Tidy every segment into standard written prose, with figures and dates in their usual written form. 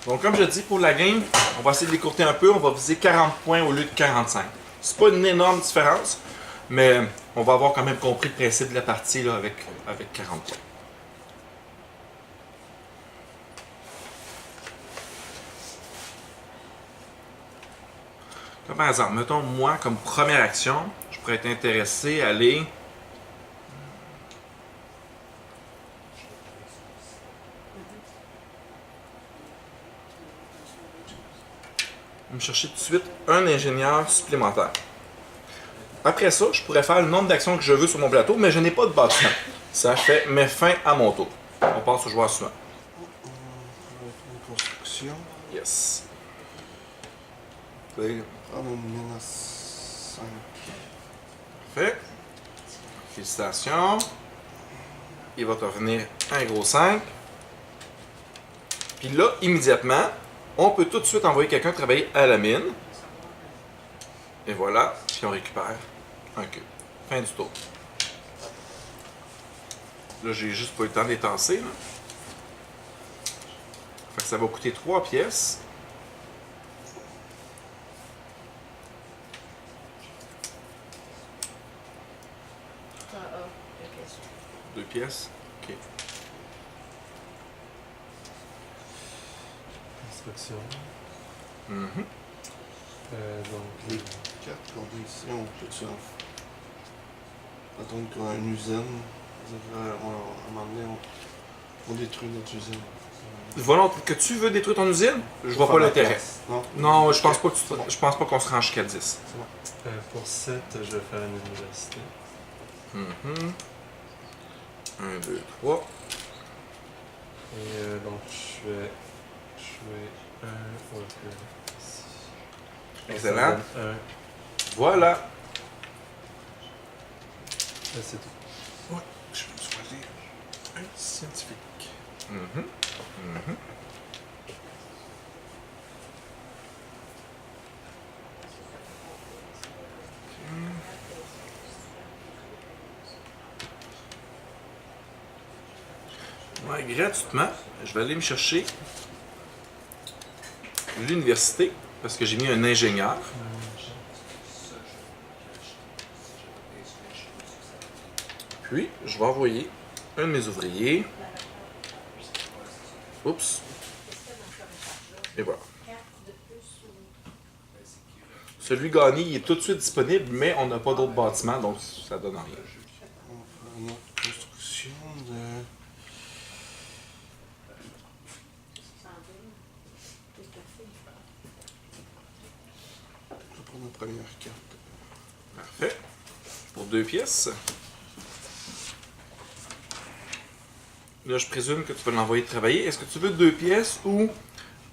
Donc, comme je dis, pour la game, on va essayer de l'écourter un peu. On va viser 40 points au lieu de 45. C'est pas une énorme différence, mais on va avoir quand même compris le principe de la partie là, avec 40 points. Comme par exemple, mettons, moi, comme première action, je pourrais être intéressé à aller me chercher tout de suite un ingénieur supplémentaire. Après ça, je pourrais faire le nombre d'actions que je veux sur mon plateau, mais je n'ai pas de bâtiment. Ça met fin à mon tour. On passe au joueur suivant. Une construction. Yes. Prendre une menace 5. Parfait. Félicitations. Il va te revenir un gros 5. Puis là, immédiatement, on peut tout de suite envoyer quelqu'un travailler à la mine. Et voilà. Puis on récupère un cube. Fin du tour. Là, j'ai juste pas eu le temps d'étancer. Fait que ça va coûter 3 pièces. Ah, ok. 2 pièces. Ok. Instruction. Mhm. Donc, Les cartes qu'on a ici, on peut-tu attendre qu'on a une usine? À un moment donné, on détruit notre usine. Volonté que tu veux détruire ton usine, je vois pas l'intérêt. Non? Non, je pense pas que je pense pas qu'on se rend jusqu'à 10. pour 7, je vais faire une université. 1, 2, 3. Et donc, je vais jouer un worker ici. Excellent. Ça donne un. Voilà. C'est tout. Ouais, je vais choisir un scientifique. Mhm. Mhm. Ouais, gratuitement, je vais aller me chercher l'université parce que j'ai mis un ingénieur. Puis, je vais envoyer un de mes ouvriers. Oups. Et voilà. Celui gagné, il est tout de suite disponible, mais on n'a pas d'autres bâtiments, donc ça donne rien. On va faire une autre construction de... Je vais prendre la première carte. Parfait. Pour 2 pièces. Là, je présume que tu vas l'envoyer travailler. Est-ce que tu veux 2 pièces ou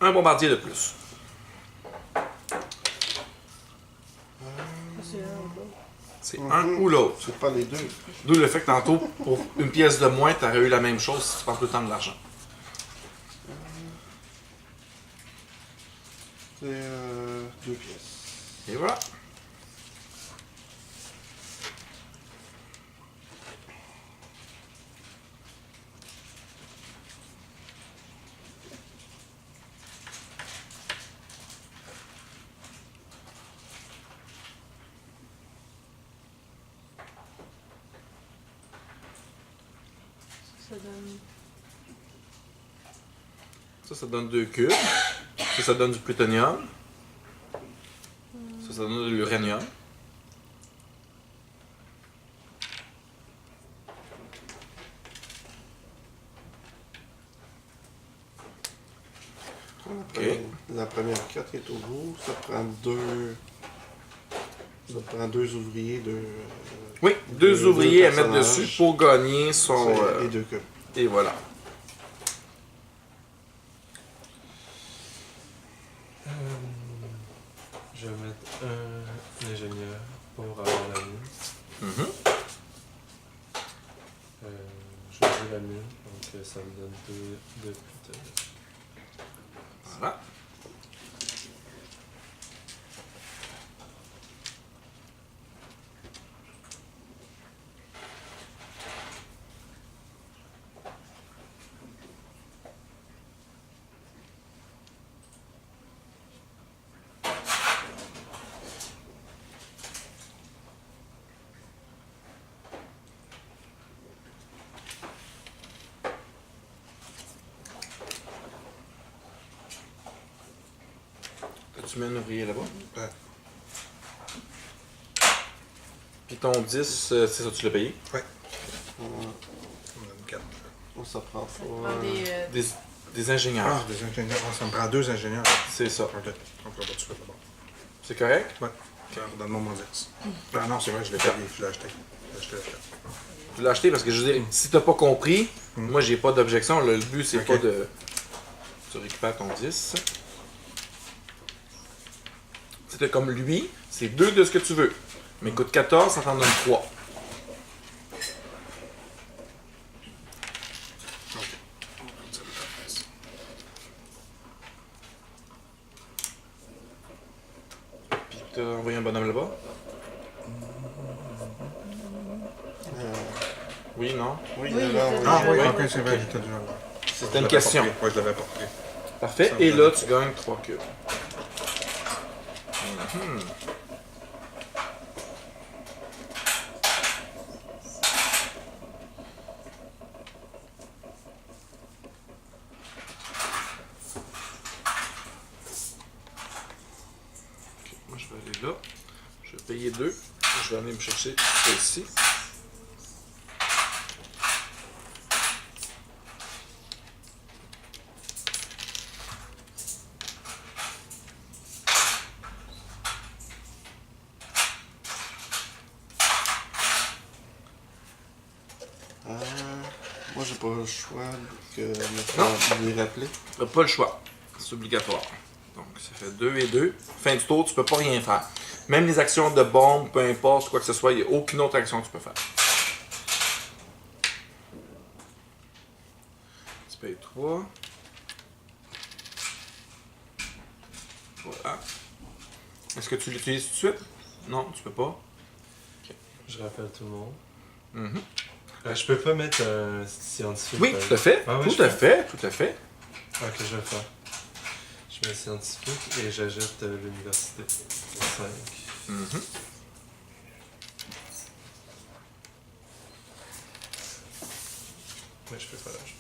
un bombardier de plus? C'est un ou l'autre. C'est pas les deux. D'où le fait que tantôt, pour une pièce de moins, tu aurais eu la même chose si tu passes tout le temps de l'argent. C'est 2 pièces. Et voilà. Ça donne. Ça donne 2 cubes. Ça donne du plutonium. Ça donne de l'uranium. La première carte est au bout. Ça prend deux... Ça prend 2 ouvriers, Oui, 2 ouvriers à mettre personnages. dessus pour gagner son... Les 2 cubes. Et voilà. Je vais mettre un ingénieur pour avoir la mine. Mhm. Je vais jouer la mine, donc ça me donne 2 plutonium. Voilà. tu mets un ouvrier là-bas. Ouais. Puis ton 10, c'est ça, tu l'as payé? Ouais. On a une 4. Ça prend Ça pas. prend Des ingénieurs. Ah, des ingénieurs. Ah, ça me prend 2 ingénieurs. C'est ça. Ok. On prend pas tout de suite d'abord. C'est correct? Ouais. Donne-moi mon 10. Ah non, c'est vrai, je l'ai payé. Je l'ai acheté. Je l'ai acheté. Tu l'as acheté parce que je veux dire, si t'as pas compris, moi j'ai pas d'objection. Le but c'est Ok. pas de. Tu récupères ton 10. C'était comme lui, c'est 2 de ce que tu veux. Mais il coûte 14, ça t'en donne 3. Ok. On va prendre ça de la place. Puis t'as envoyé un bonhomme là-bas? Oui, non? Oui, Oui, il il est là, était oui. Ah oui, Oui. ok, c'est vrai, j'étais déjà là. C'était une question. Ouais, je l'avais porté. Parfait. Ça Et me là, donne- tu gagnes 3 cubes. Mhm. Ok, moi, je vais aller là. Je vais payer 2. Je vais aller me chercher ça ici. Moi, j'ai pas le choix que Non. me lui rappeler. T'as pas le choix. C'est obligatoire. Donc, ça fait 2 et 2. Fin du tour, tu peux pas rien faire. Même les actions de bombe, peu importe, quoi que ce soit, il n'y a aucune autre action que tu peux faire. Tu payes 3. Voilà. Est-ce que tu l'utilises tout de suite? Non, tu peux pas. Je rappelle tout le monde. Mhm. Je peux pas mettre un scientifique. Oui, tout à fait. Ah ouais, Tout à fait, tout à fait. Ok, je vais le faire. Je mets scientifique et j'ajoute l'université. 5. Mhm. Oui, je peux faire l'âge.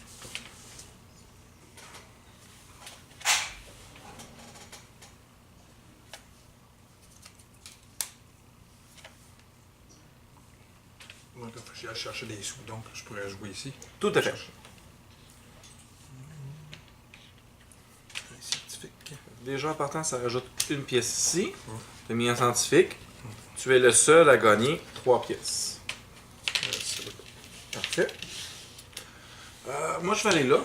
Donc, il faut que j'aille chercher des sous, donc je pourrais jouer ici. Tout à fait. Scientifique. Déjà, en partant, ça rajoute une pièce ici. Tu as mis un scientifique. Tu es le seul à gagner 3 pièces. C'est bon. Parfait. Moi, je vais aller là.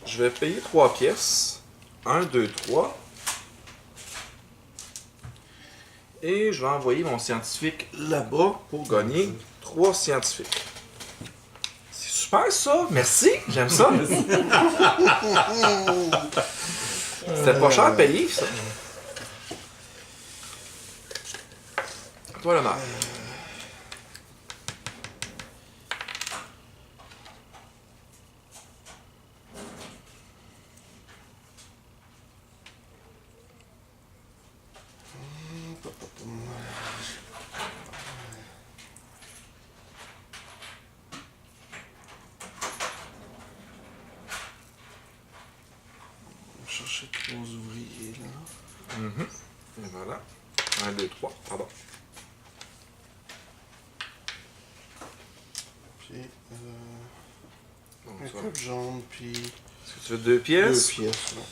Je vais payer 3 pièces. 1, 2, 3. Et je vais envoyer mon scientifique là-bas pour gagner 3 scientifiques. C'est super ça. Merci. J'aime ça. C'était pas cher à payer, ça. À toi l'honneur. On va chercher 3 ouvriers là. Mhm. Et voilà. 1, 2, 3. Pardon. Puis Donc, un ça va. cube jaune, puis Est-ce que tu veux 2 2 pièces? pièces. Là.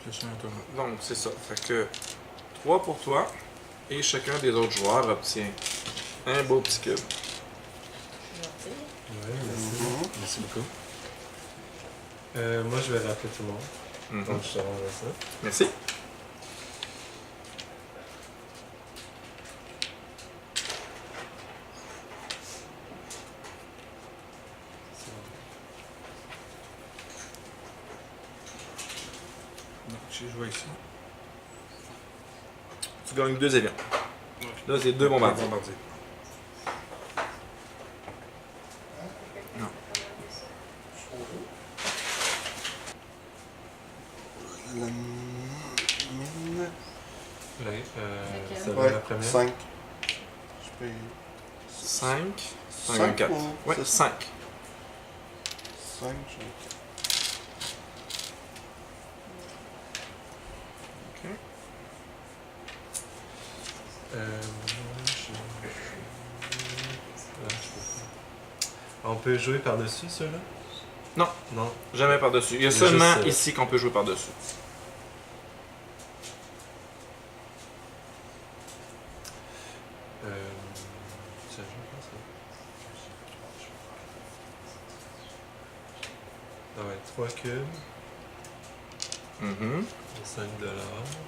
Plus un tour. Donc, c'est ça. Fait que 3 pour toi. Et chacun des autres joueurs obtient un beau petit cube. Gentil. Ouais, merci. Mhm. Merci beaucoup. Moi, je vais rappeler tout le monde. Mhm. Donc, je te renvoie ça. Merci. C'est bon. Donc, j'ai joué ici. Tu gagnes 2 avions. Là, c'est 2 bombardiers. Bombardier. La mine. Celle-là, Ouais, la première. 5. Je paye. 5. 5, 5 4. ou Ouais, c'est 5. 5, Ok. On peut jouer par-dessus ceux-là? Non. Non. Jamais par-dessus. Il y a Il y a seulement juste, ici qu'on peut jouer par-dessus. Ça joue pas, ça? Ah ouais, 3 cubes, Mhm. 5 $.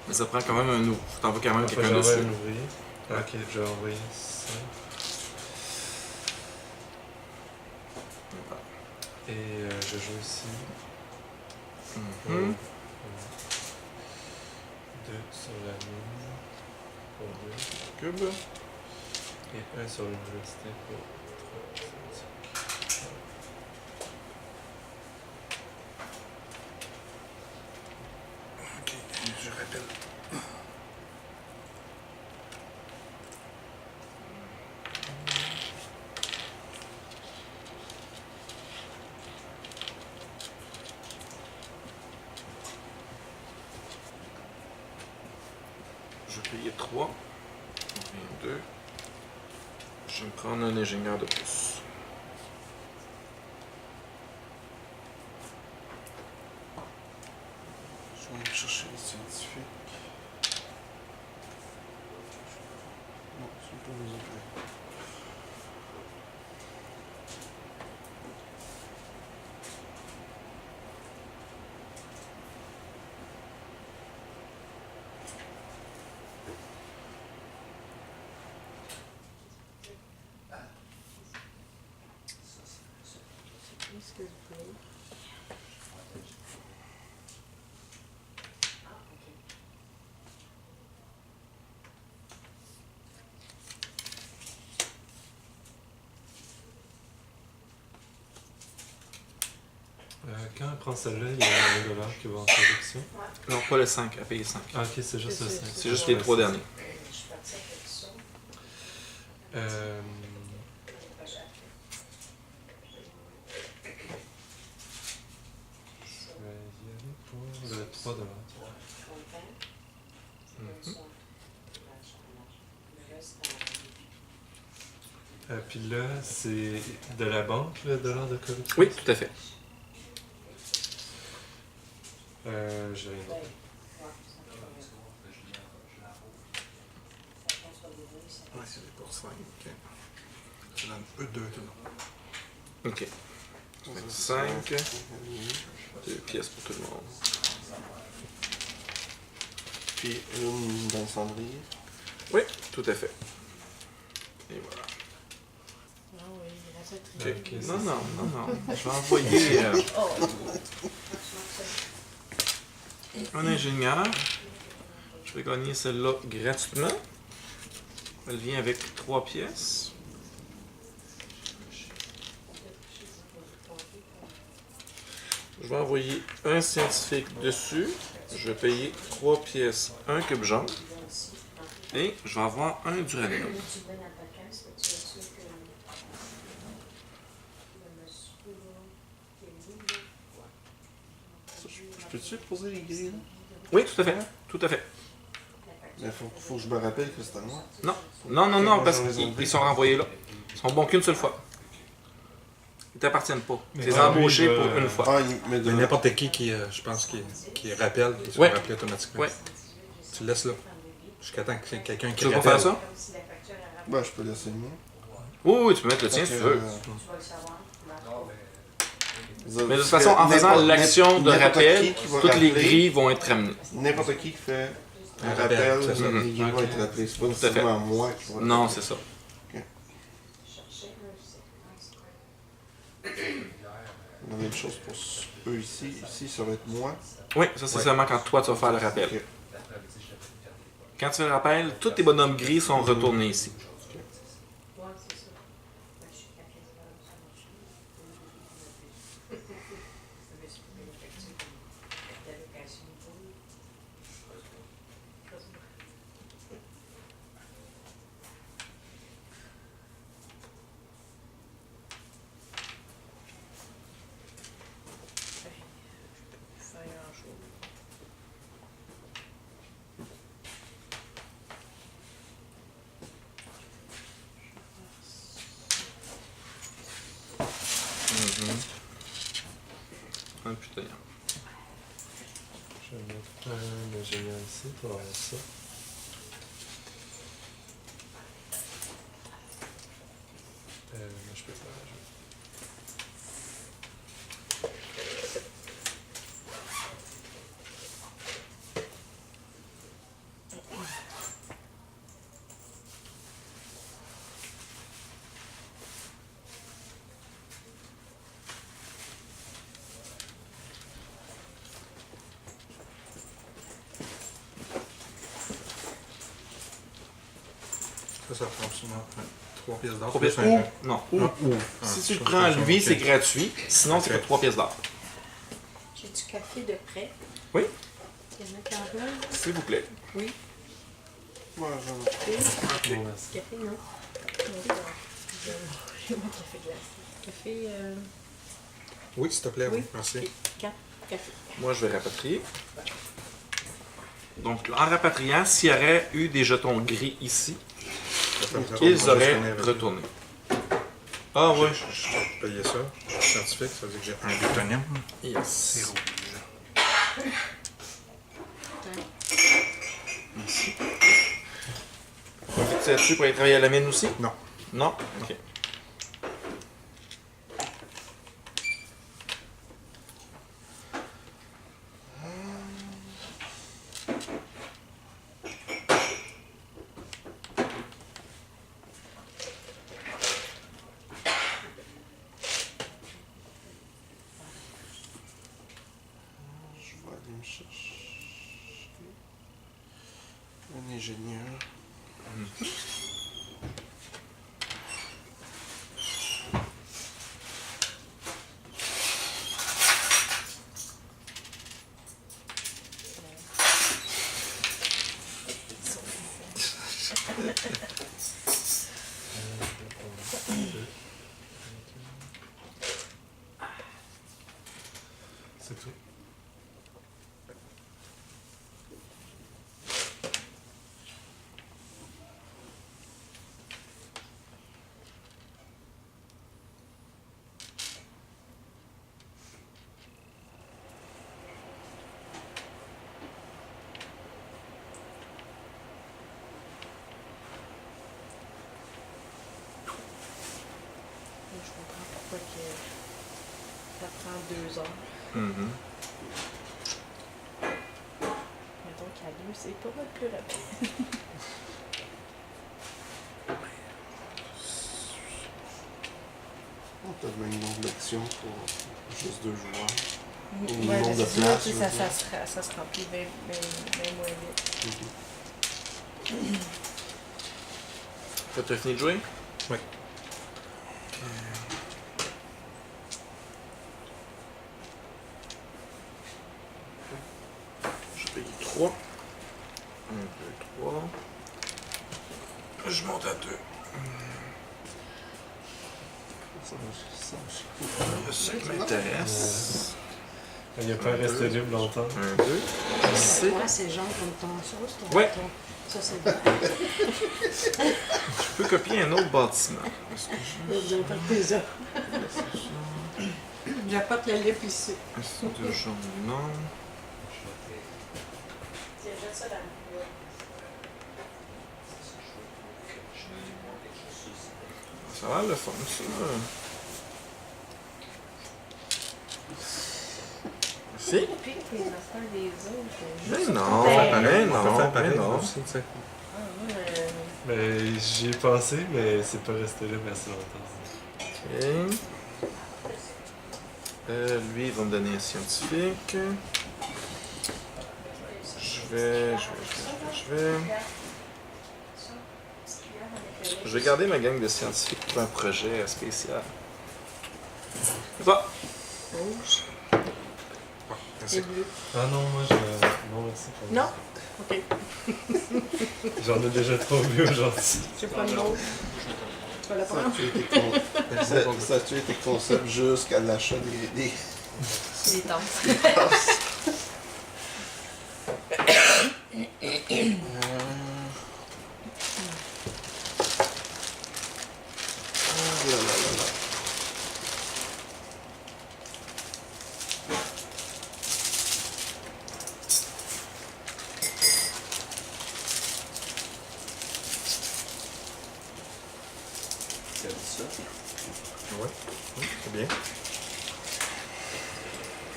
Mais ça prend quand même un nouveau. T'en veux quand même Enfin, quelqu'un j'envoie dessus. un ouvrier. Ouais. Ok, je vais envoyer ça. Et je joue ici. Mhm. 2 sur la mine pour 2. Cube. Et 1 sur l'université pour 3. Ok, je rappelle. Je vais payer 3. 2. Je vais me prendre un ingénieur de plus. je vais aller chercher les scientifiques. Non, c'est pas les autres. Qu'est-ce que vous voulez? Quand elle prend celle-là, il y a $1 qui va en sélection. Non, pas le 5, à payer 5. Ah, ok, c'est juste le 5. C'est juste les 3 derniers. Je suis partie avec ça. Je vais y aller pour le 3 $. Puis là, c'est de la banque, le dollar de collection? Oui, tout à fait. J'ai rien d'autre. Ouais, c'est pour 5. Ok. Ça donne eux 2 tout le monde. Ok. 5. 2 pièces pour tout le monde. Puis une dans le cendrier. Oui, tout à fait. Et voilà. Ah oui, il reste Ok. très Ok, Non, c'est non, non, non. Je vais envoyer Oh! un ingénieur. Je vais gagner celle-là gratuitement. Elle vient avec 3 pièces. Je vais envoyer un scientifique dessus. Je vais payer 3 pièces, un cube jaune. Et je vais avoir un d'uranium. Je peux-tu poser les grilles là? Oui, tout à fait. Tout à fait. Mais faut que je me rappelle que c'est à moi. Non, non, non, non, Ok, parce moi, j'en ai qu'ils sont renvoyés là. Ils sont bons qu'une seule fois. Ils t'appartiennent pas. Tu les as ah oui, embauchés je- pour une fois. Ah, mais de Mais n'importe qui je pense, qui rappelle, il se Ouais. va rappeler automatiquement. Ouais. Tu le laisses là. Jusqu'à temps que quelqu'un qui Tu veux pas rappelle. faire ça? Ben, je peux laisser le mien. Oui, oui, tu peux mettre le tien si Fait tu que, veux. Mais de toute parce façon, que en faisant n'importe- l'action de n'importe rappel, qui qui va toutes les rappeler, grilles vont être ramenées. N'importe qui fait un Un rappel, rappel, c'est ça. les grilles vont être rappelées. C'est pas à fait. nécessairement moi qui va Non, rappeler. c'est ça. La même chose pour eux ici. Ici, ça va être moi. Oui, ça c'est seulement quand toi tu vas faire le rappel. Ok. Quand tu fais le rappel, tous tes bonhommes gris sont retournés ici. Un putain. Je vais mettre un ingénieur ici pour avoir ça. Moi, je peux pas rajouter. Ça prend sûrement 3 pièces d'or. 3 pièces. plus un jeu. Non. Non. Si Ah, tu ça, le prends à c'est lui, ok. c'est gratuit. Sinon, c'est Ok. pas 3 pièces d'or. J'ai du café de près. Oui. Il y en a qui en veulent. S'il vous plaît. Oui. Moi, j'en ai. Café. Bon, merci. Café, non. J'ai mon café glacé. Café, Oui, s'il te plaît, oui. Oui. Merci. 4 cafés. Moi, je vais rapatrier. Donc, en rapatriant, s'il y aurait eu des jetons gris ici, ils auraient retourné. Ah oui. Je vais payer ça. Scientifique, ça veut dire que j'ai un plutonium. Yes. C'est rouge. Merci. Tu là-dessus pour aller travailler à la mine aussi? Non. Non? Ok. Je vais aller me chercher un ingénieur. C'est tout. Je comprends pourquoi que ça prend 2 heures. Mhm. Mettons qu'à 2, c'est pas mal plus rapide. On peut même une longue option pour juste 2 joueurs. Au Ouais, nombre mais de c'est ça, places, tu sais, je ça, veux dire. ça se remplit bien moins vite. Tu as fini de jouer? Oui. Je paye 3. 1, 2, 3. Je monte à 2. Ce qui m'intéresse. Il n'y a pas resté libre longtemps. 1, 2. C'est. Ouais, c'est genre comme ton sauce, ton. Ouais. Ça, c'est bon. Je peux copier un autre bâtiment. J'ai pas de tes heures. J'apporte le lip ici. C'est de jaune, non. Tiens, jette ça dans le Ça a l'air le fun, ça. Merci. Puis les affaires des autres. Mais juste non, pour- mais On peut non, faire mais pareil, non. aussi, tu sais. Ah, ouais, Mais j'y ai pensé, mais c'est pas resté libre assez longtemps. Ok. Lui, il va me donner un scientifique. Je vais garder ma gang de scientifiques pour un projet spécial. Ça. rouge Merci. et bleu. Ah non, moi je. Non, merci pour Non? Ok. J'en ai déjà trop vu aujourd'hui. J'ai pas de mot. Tu vas la Ça a prendre? tué tes ça a tué tes concepts jusqu'à l'achat des Les tasses. là là là là. ça. Ouais. Oui, c'est bien.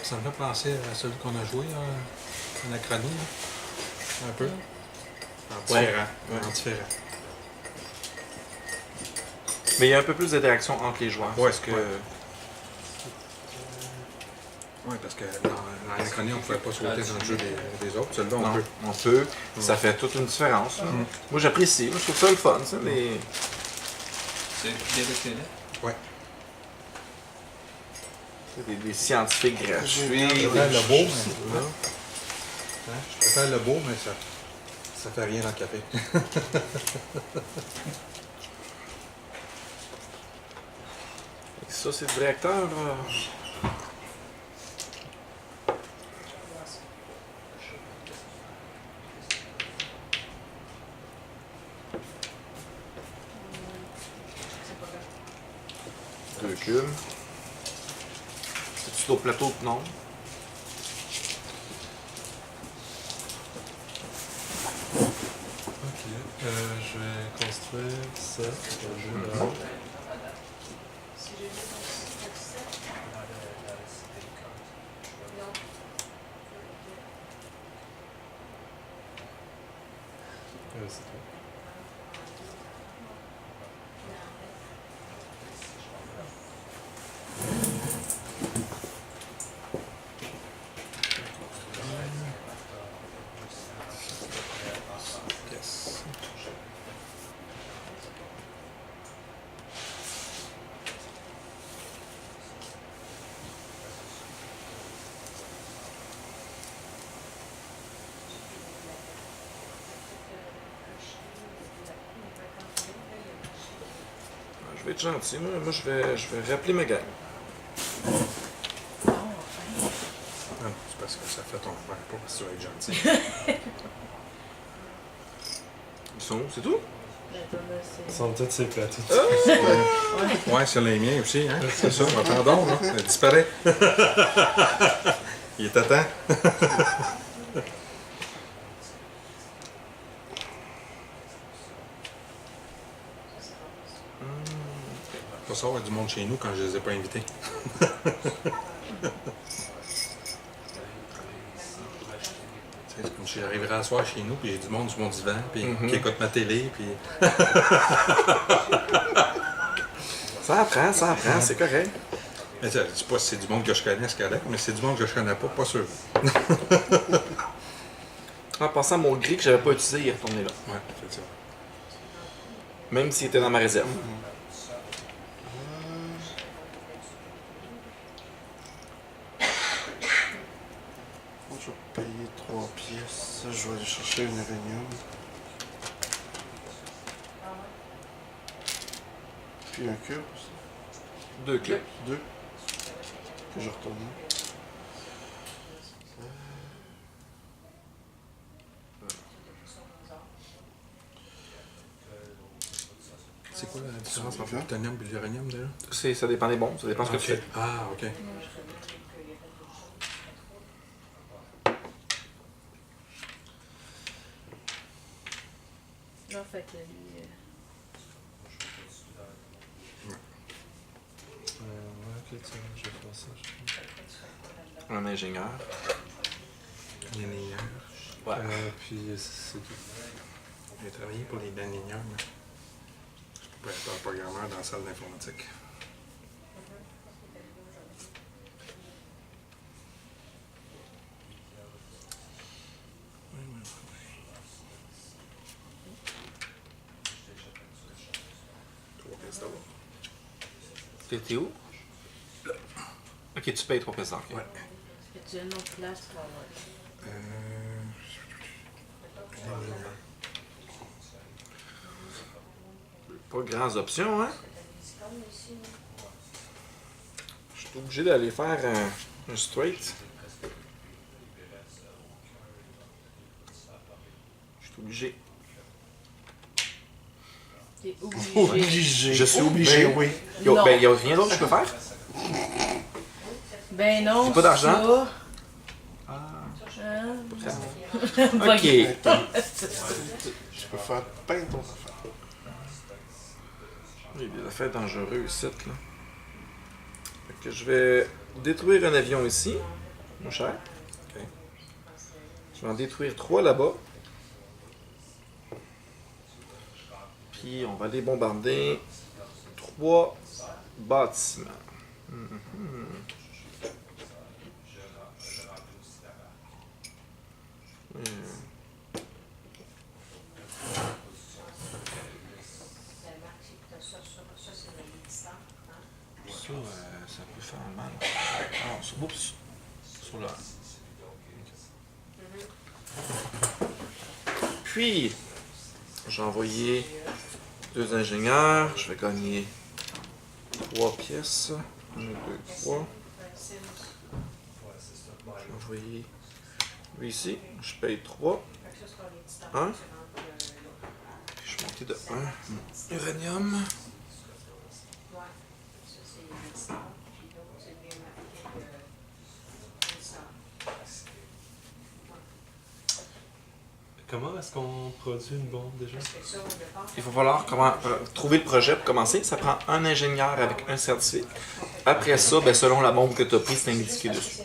Ça me fait penser à celui qu'on a joué en Acronie. Un peu. En Ouais. différent. En différent. Mais il y a un peu plus d'interaction entre les joueurs. Ouais, parce que... ouais. Oui, parce que dans l'Acronie, on ne pouvait pas sauter dans le jeu des autres. Celui-là, on Non, peut. on peut. Ça fait toute une différence. Là. Moi, j'apprécie. Moi, je trouve ça le fun, ça. C'est bien dessiné. Ouais. Des scientifiques gratuits. Je préfère le beau, mais... Hein? Je préfère le beau, mais ça fait rien dans le café. Ça, c'est du réacteur, là. Deux cubes. C'est-tu d'autres plateaux? Non. Ok, je vais construire ça. Je vais c'est tout. Yes. Je vais être gentil. Moi, je vais rappeler ma gang. Ah, c'est parce que ça fait ton frère, pas parce que tu vas être gentil. Ils sont où? C'est tout? Ben, là, Ce c'est... sont tous ces plateaux. Ouais, c'est les miens aussi, hein. C'est ça, on attend donc, là. Ça disparaît. Il est à temps. Il va y avoir du monde chez nous quand je les ai pas invités. C'est comme si j'arriverais à soir chez nous, puis j'ai du monde sur mon divan, puis qui écoute ma télé, puis... Ça apprend, c'est correct. Mais je dis pas si c'est du monde que je connais, c'est correct, mais c'est du monde que je connais pas sûr. En passant, mon gris que j'avais pas utilisé, il est retourné là. Ouais, c'est ça. Même s'il était dans ma réserve. Moi, je vais payer 3 pièces. Je vais aller chercher une uranium. Puis un cube aussi. Deux cubes. 2. Que je retourne. C'est quoi la différence entre le plutonium et l'uranium, déjà? Ça dépend des bombes, ça dépend ce que tu fais. Ah, ok. Non, fait que lui... Ouais, ok, tiens, je vais faire ça. Un ingénieur. Ingénieur. Ouais. Puis c'est tout. J'ai travaillé pour les ingénieurs, mais je peux pas être un programmeur dans la salle d'informatique. T'es où? Ok, tu payes 3 pièces d'or. Ouais. Est-ce que tu as une autre place pour avoir... Pas grandes options, hein? Je suis obligé d'aller faire un straight. Je suis obligé. T'es obligé. Obligé. Je suis obligé. Ben oui. Non. Ben, y a rien d'autre que je peux faire? Ben non, J'ai pas d'argent. ça. Ok. Je peux faire plein d'autres affaires. Il y a des affaires dangereuses ici, là. Fait que je vais détruire un avion ici, mon cher. Ok. Je vais en détruire 3 là-bas. Puis on va aller bombarder 3 bâtiments. Mhm. Ça peut faire mal. Ah, oups. Sur là. Puis, j'ai envoyé 2 ingénieurs. Je vais gagner 3 pièces. 1, 2, 3. J'ai envoyé lui ici. Je paye 3. 1. Je vais monter de 1. Uranium. Comment est-ce qu'on produit une bombe déjà? Il va falloir trouver le projet pour commencer. Ça prend un ingénieur avec un certificat. Après ça, ben, selon la bombe que tu as prise, c'est indiqué dessus.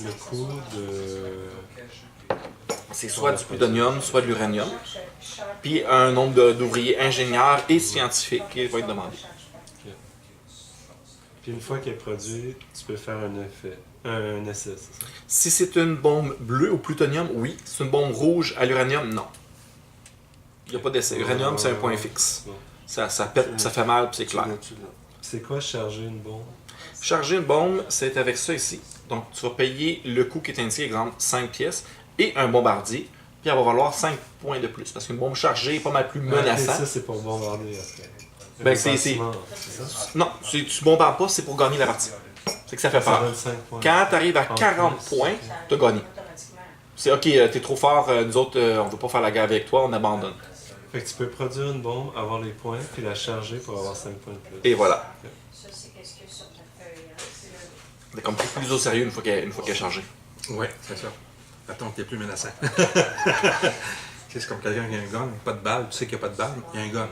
Le coût de... C'est soit du plutonium, soit de l'uranium. Puis un nombre d'ouvriers ingénieurs et scientifiques qui va être demandé. Puis une fois qu'elle est produite, tu peux faire un essai, c'est ça? Si c'est une bombe bleue au plutonium, oui. Si c'est une bombe rouge à l'uranium, non. Il n'y a pas d'essai. Uranium, c'est un point fixe. Bon. Ça pète, ça fait mal, puis c'est clair. C'est quoi charger une bombe? Charger une bombe, c'est avec ça ici. Donc, tu vas payer le coût qui est indiqué, exemple 5 pièces, et un bombardier, puis elle va valoir 5 points de plus. Parce qu'une bombe chargée est pas mal plus Ah, menaçante. ça, c'est pour bombarder après. Ben, Le c'est- bâtiment, c'est ça? Non, tu bombardes pas, c'est pour gagner la partie. C'est que ça fait Ça peur. donne 5 points. Quand tu arrives à En 40 plus. points, tu as gagné. C'est OK, t'es trop fort, nous autres, on veut pas faire la guerre avec toi, on abandonne. Fait que tu peux produire une bombe, avoir les points, puis la charger pour avoir 5 points de plus. Et voilà. Ça, c'est qu'est-ce qu'il y a sur ta feuille. Hein? C'est le- C'est comme plus au sérieux une fois qu'elle est chargée. Ouais, c'est ça. Attends, t'es plus menaçant. C'est comme quelqu'un qui a un gun, pas de balle, tu sais qu'il n'y a pas de balle, il y a un gun.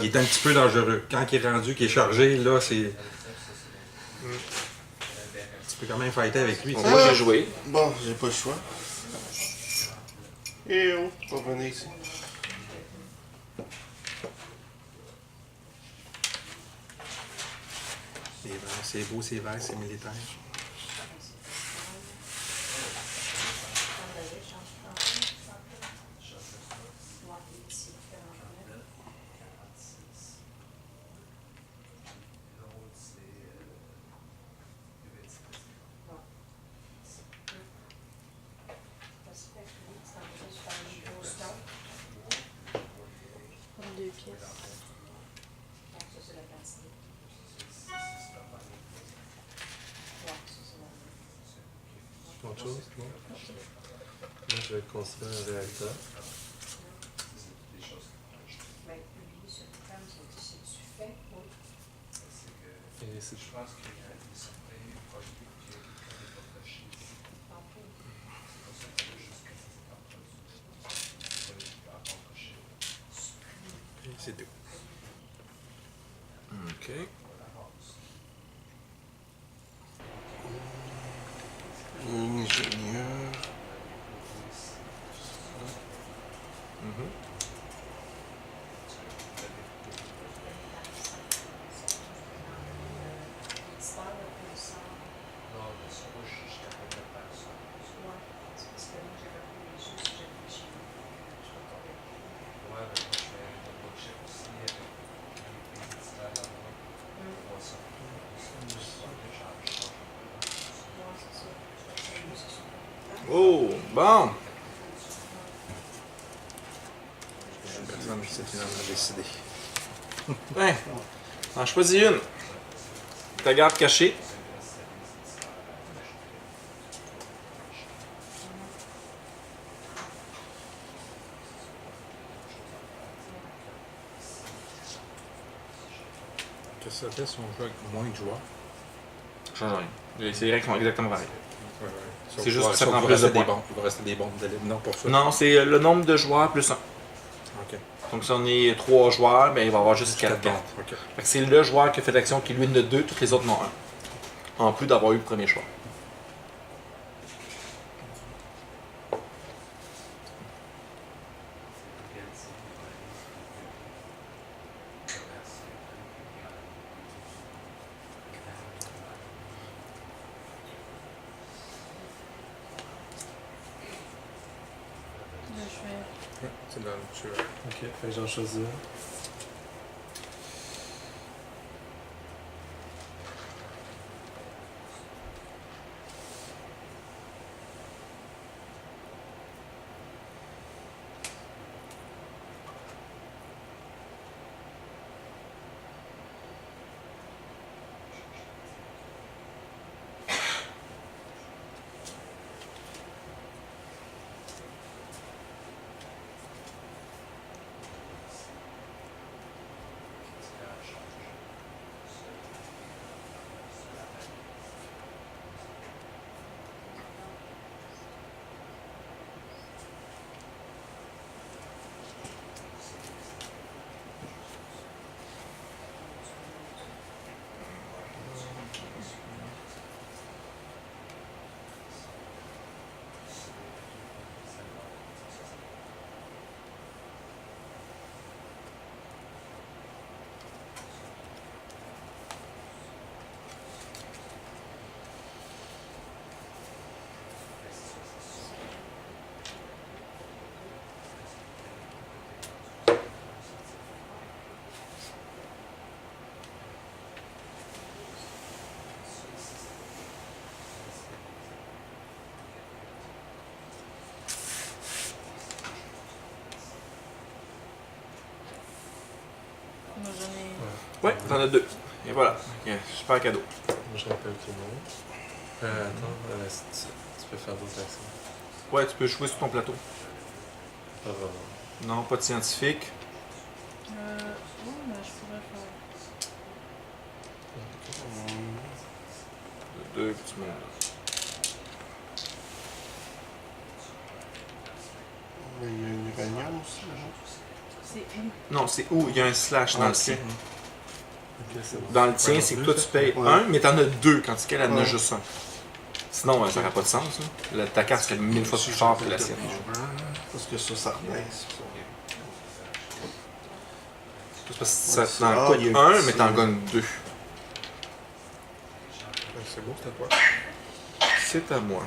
Il est un petit peu dangereux. Quand il est rendu, qu'il est chargé, là, c'est. Tu peux quand même fighter avec lui. Donc, tu sais. moi, j'ai joué. Bon, j'ai pas le choix. Et oh, on va venir ici. C'est vert, c'est beau, c'est vert, c'est militaire. Comme 2 pièces. Autre chose? Non? Moi, je vais construire un réacteur. Et c'est... C'est tout. OK. Ingénieur. Mhm. Oh, bon. Personne ne sait qui en a décidé. Ouais. En choisis une. Ta garde cachée. Qu'est-ce que ça fait si on joue avec moins de joueurs? Change rien. C'est exactement pareil. Ouais, ouais. C'est juste que ça Sauf prend qu'il plus de reste des points. bombes. Il va rester des bombes de libre. Non, pour ça. Non, c'est le nombre de joueurs plus 1. Ok. Ok. Donc si on est 3 joueurs, ben, il va y avoir juste 4 cartes. Ok. Fait que c'est le joueur qui a fait l'action qui lui en a 2, toutes les autres en ont 1. En plus d'avoir eu le premier choix. Là, je fais. C'est dans le tueur. Ok, fait que j'en choisis un. Moi, j'en ai. Ouais, t'en as 2. Et voilà. Ok, super cadeau. Moi, je rappelle tout le monde. Attends, tu peux faire d'autres actions. Ouais, tu peux jouer sur ton plateau. Pas vraiment. Non, pas de scientifique. Oui, mais je pourrais faire. 2 petits mondes. Mais il y a une uranium aussi, là. C'est où? Non, c'est où? Il y a un slash dans le tien. Ok, c'est bon. Dans le tien, c'est que toi, tu payes Ouais. 1, mais t'en as 2, quand tu en as Ouais. juste un. Sinon, ça n'aurait pas de sens. Là. Ta carte serait 1000 fois plus chère que la sienne. Parce que ça rebaisse. C'est parce que ça Ouais, t'en ah, coûte il y a 1, un mais petit- t'en gagnes 2. C'est beau, c'est à toi. C'est à moi.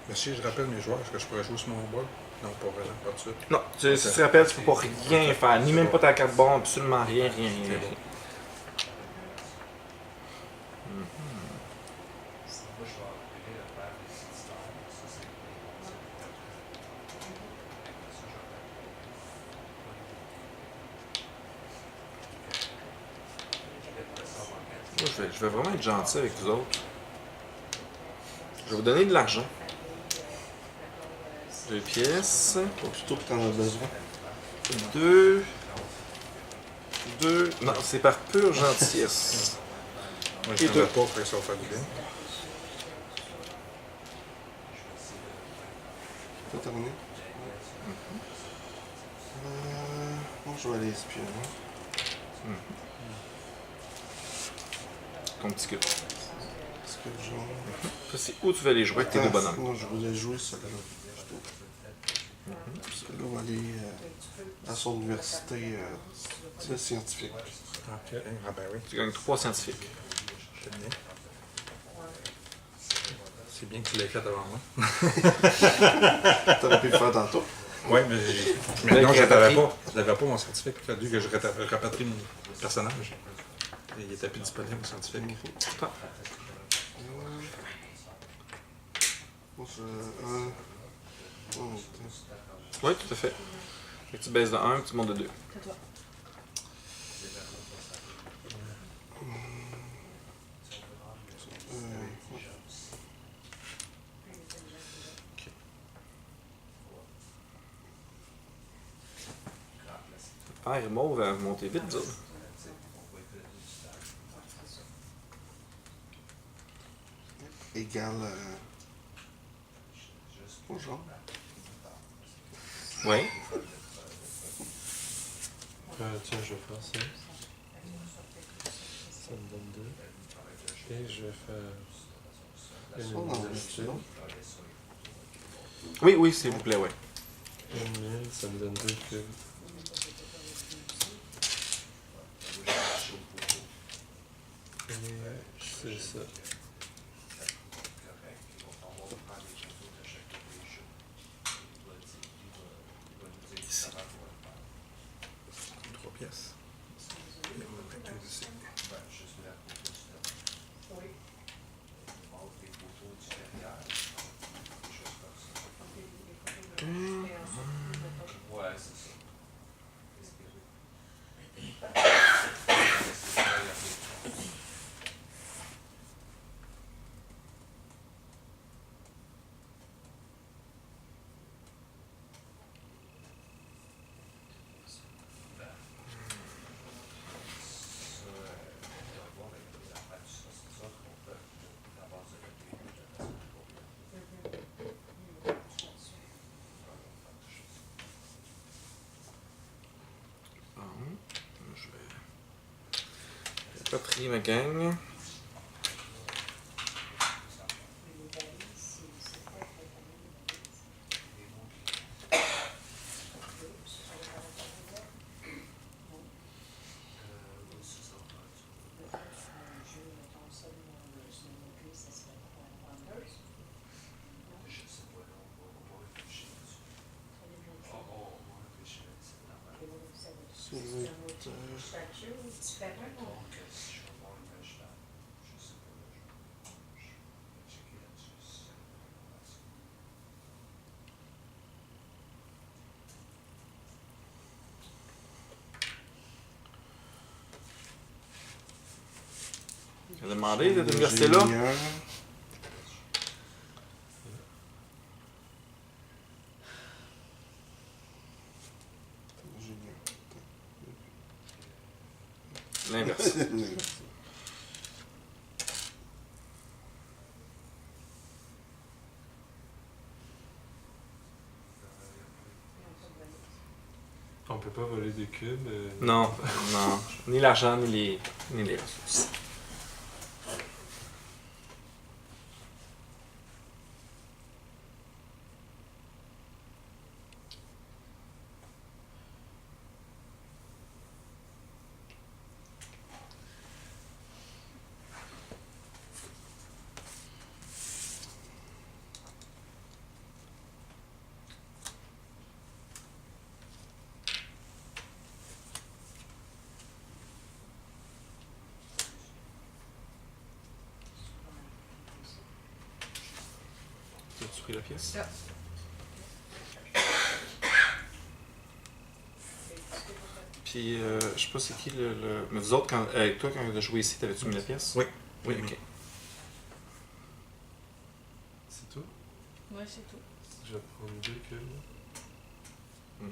Mais si je rappelle mes joueurs, est-ce que je pourrais jouer sur mon board? Non, pas vraiment, pas tout de suite. Non, tu te rappelles, tu peux pas rien faire. Ni même pas ta carte bon, absolument rien, rien, rien. C'est bon. Moi, je vais vraiment être gentil avec vous autres. Je vais vous donner de l'argent. 2 pièces. Aussitôt que t'en as besoin. 2. Non, c'est par pure gentillesse. Moi, Et je ne deux. pas, après ça va faire du bien. T'as terminé? Moi, je vais aller espionner. Ton petit cul. Parce que le jaune. Ça, c'est où tu veux les jouer avec tes deux bonhommes. Moi, je voulais jouer celui-là. Parce que là, on va aller à son université de scientifique. Ok. Ah ben oui, Tu gagnes 3 scientifiques. c'est bien. C'est bien que tu l'aies fait avant moi. T'aurais pu le faire tantôt. Oui, mais maintenant, je rapatrie. l'avais pas mon scientifique. Il a fallu que je rapatrie mon personnage. Et il était plus disponible, mon scientifique. Ah. Moi, je... Oui, tout à fait. Fait que tu baisses de 1 et tu montes de 2. C'est toi. Ah, les mauves va monter vite, ça. Égal au jaune. Ouais. Tiens, je vais faire ça. Ça me donne 2. Et je vais faire une Ça, on en luminosité. a-tu, non? Oui, oui, s'il vous plaît, ouais. Une mine, ça me donne 2 cubes. Et c'est ça. Ici. 3 pièces. Et on va mettre deux ici. Ouais, c'est ça. Bon, je vais retrier ma gang. C'est une J'ai demandé cette université-là. ingénieur. L'inverse. On peut pas voler des cubes. Non, non. Ni l'argent, ni les ressources. As-tu pris la pièce? Yeah. Puis, je sais pas c'est qui le... Mais vous autres, toi, quand tu as joué ici, t'avais-tu mis la pièce? Oui. Oui, ok. C'est tout? Ouais, c'est tout. Je vais prendre 2 cubes. Mhm.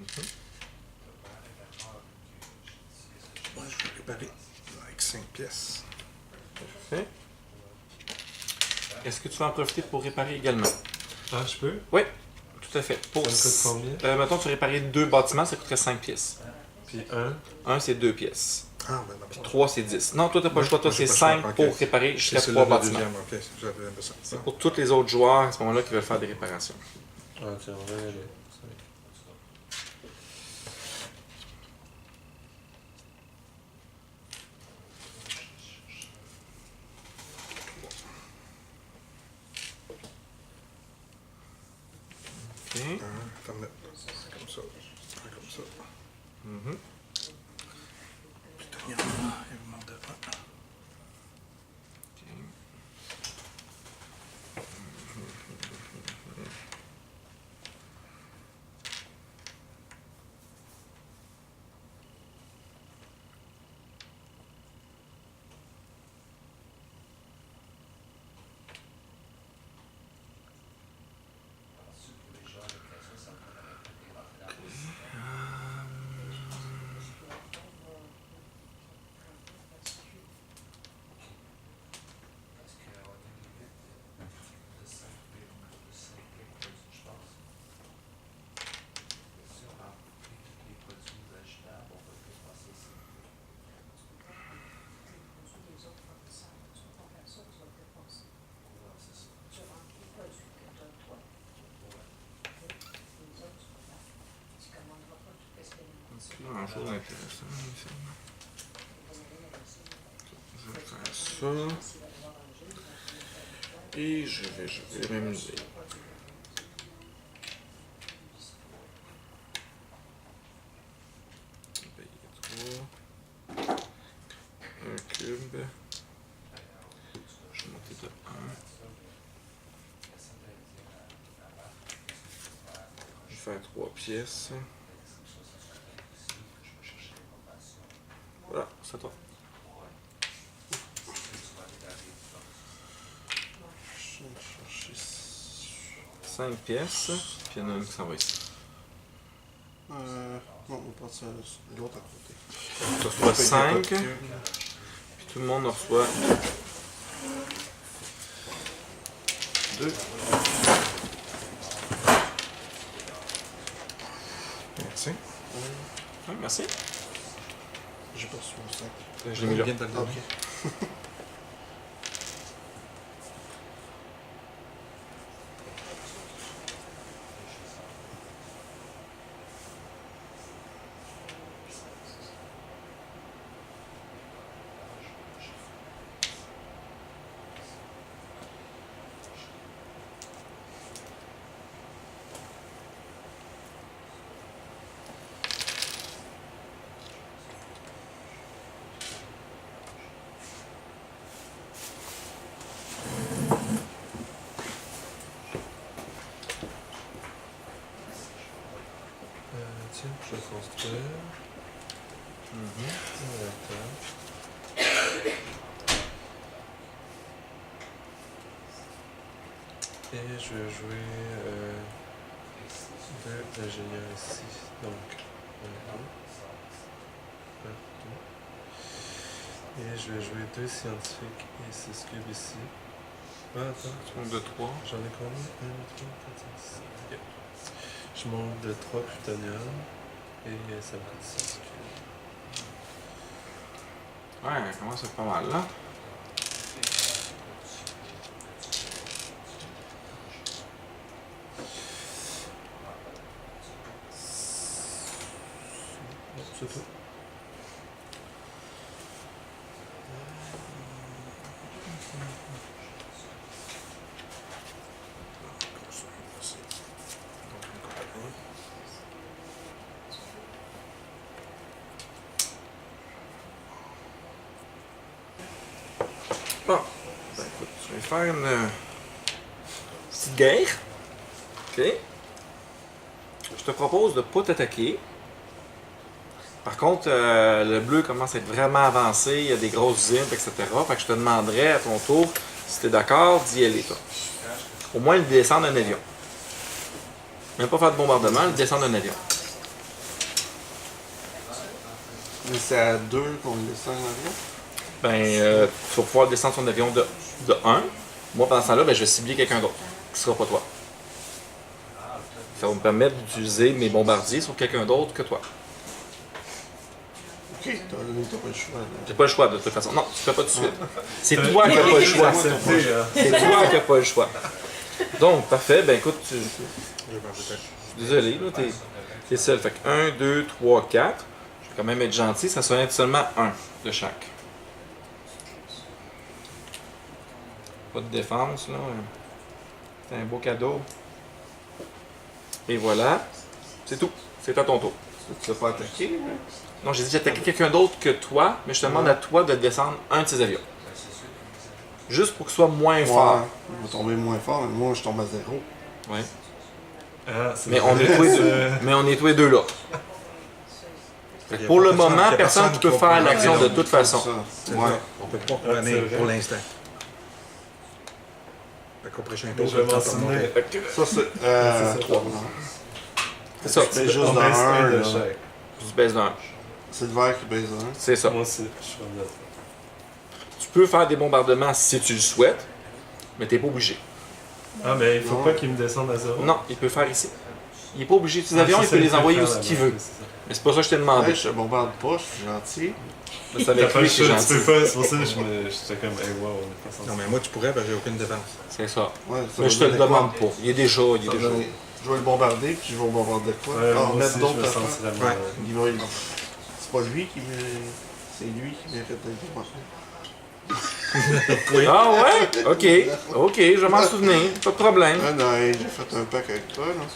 Moi, je vais préparer avec 5 pièces. Parfait. Est-ce que tu vas en profiter pour réparer également? Ah, je peux? Oui, tout à fait. Pour Ça me coûte combien? Mettons, tu réparais 2 bâtiments, ça coûterait 5 pièces. Puis 1. 1, c'est 2 pièces. Ah, ben Puis d'abord. 3, c'est 10. Non, toi, t'as pas le choix. Toi, Moi, j'ai c'est pas le 5 choix, ok. pour réparer jusqu'à C'est 3 le bâtiments. deuxième, ok. J'avais un ça. C'est pour tous les autres joueurs à ce moment-là qui veulent faire des réparations. Ah, tiens, on va y aller. Ok. Ferme-le. Comme ça. Comme ça. Mhm. Puis tenir là, et vous m'en devant. Ok. grand chose d'intéressant. Je vais faire ça. Et je vais m'amuser. Un cube. Je vais monter de 1. Je vais faire 3 pièces. Voilà, c'est à toi. Je vais chercher 5 pièces, puis il y en a une qui s'en va ici. Non, on passe à l'autre à côté. Tu reçois 5, puis tout le monde en reçoit 2. Merci. Oui, merci. J'ai pas reçu mon 5. Je l'ai mis là. Viens de le donner. Ok. Tiens, je vais construire. Voilà. Et je vais jouer deux ingénieurs ici. Donc, un, deux. Et je vais jouer 2 scientifiques et 6 cubes ici. Ah, attends. Tu montes de 3. J'en ai combien? 1, 2, 3, 4, 5, 6. Ok. Je monte de 3 plutonium et ça me coûte 6 cubes. Ouais, comment c'est pas mal là. C'est tout. Bon, ben écoute, je vais faire une petite guerre. Ok. Je te propose de ne pas t'attaquer. Par contre, le bleu commence à être vraiment avancé, il y a des grosses usines, etc. Fait que je te demanderais à ton tour, si tu es d'accord, d'y aller, toi. Au moins, le descendre d'un avion. Même pas faire de bombardement, le descendre d'un avion. Mais c'est à 2 qu'on descend l'avion. Ben, tu vas pouvoir descendre son avion de 1. Moi, pendant ce temps-là, ben, je vais cibler quelqu'un d'autre, qui sera pas toi. Ça va me permettre d'utiliser mes bombardiers sur quelqu'un d'autre que toi. Ok, t'as pas le choix. Là. J'ai pas le choix de toute façon. Non, tu fais pas tout de suite. C'est toi qui n'as pas le choix. C'est toi qui n'as pas le choix. Donc, parfait. Ben écoute, je suis désolé, là, t'es seul. Fait que 1, 2, 3, 4. Je vais quand même être gentil, ça serait seulement 1 de chaque. Pas de défense, là. C'est un beau cadeau. Et voilà. C'est tout. C'est à ton tour. Tu vas pas attaquer, là? Non, j'ai dit j'attaquais quelqu'un d'autre que toi, mais je te demande à toi de descendre un de ces avions. Juste pour qu'il soit moins fort. Il va tomber moins fort, mais moi je tombe à 0. Ouais. Ah, c'est Mais on est tous les deux. Mais on est tous les deux là. Fait que pour le moment, personne ne peut faire l'action de toute façon. Ouais. On peut pas c'est revenir vrai. pour l'instant. Fait qu'au prochain tour, Je vais on va mentionner. Ça, c'est. ça. 3. C'est ça. C'est juste On dans baisse 1. un de là. chaque. Tu baisses d'un. C'est le vert qui baise 1. C'est ça. Moi aussi, je suis comme là. Tu peux faire des bombardements si tu le souhaites, mais t'es pas obligé. Ah, mais il faut Non. pas qu'il me descende à 0. Non, il peut faire ici. Il est pas obligé. Ses avions, il peut les envoyer où qu'il veut. Mais c'est pas ça que je t'ai demandé. Ouais, je te bombarde pas, je suis gentil. C'est T'as avec pas lui le que c'est choix, tu gentil. peux pas, c'est pour ça que j'étais comme, hey, wow, on est pas censé. Non, mais moi, tu pourrais, parce que j'ai aucune défense. C'est ça. Ouais, ça Mais va je te le donner quoi? demande pas. Il est déjà. Il est Ça va déjà. donner- Je vais le bombarder, puis je vais bombarder quoi? Ouais, Ah, moi mettre aussi, d'autres je me affaires. sentirais Ouais. mal. Il va- pas lui qui mérite. C'est lui qui mérite d'être mort. Ah ouais? Ok, je vais m'en souvenir, pas de problème. Ah non, hey, j'ai fait un pack avec toi, non?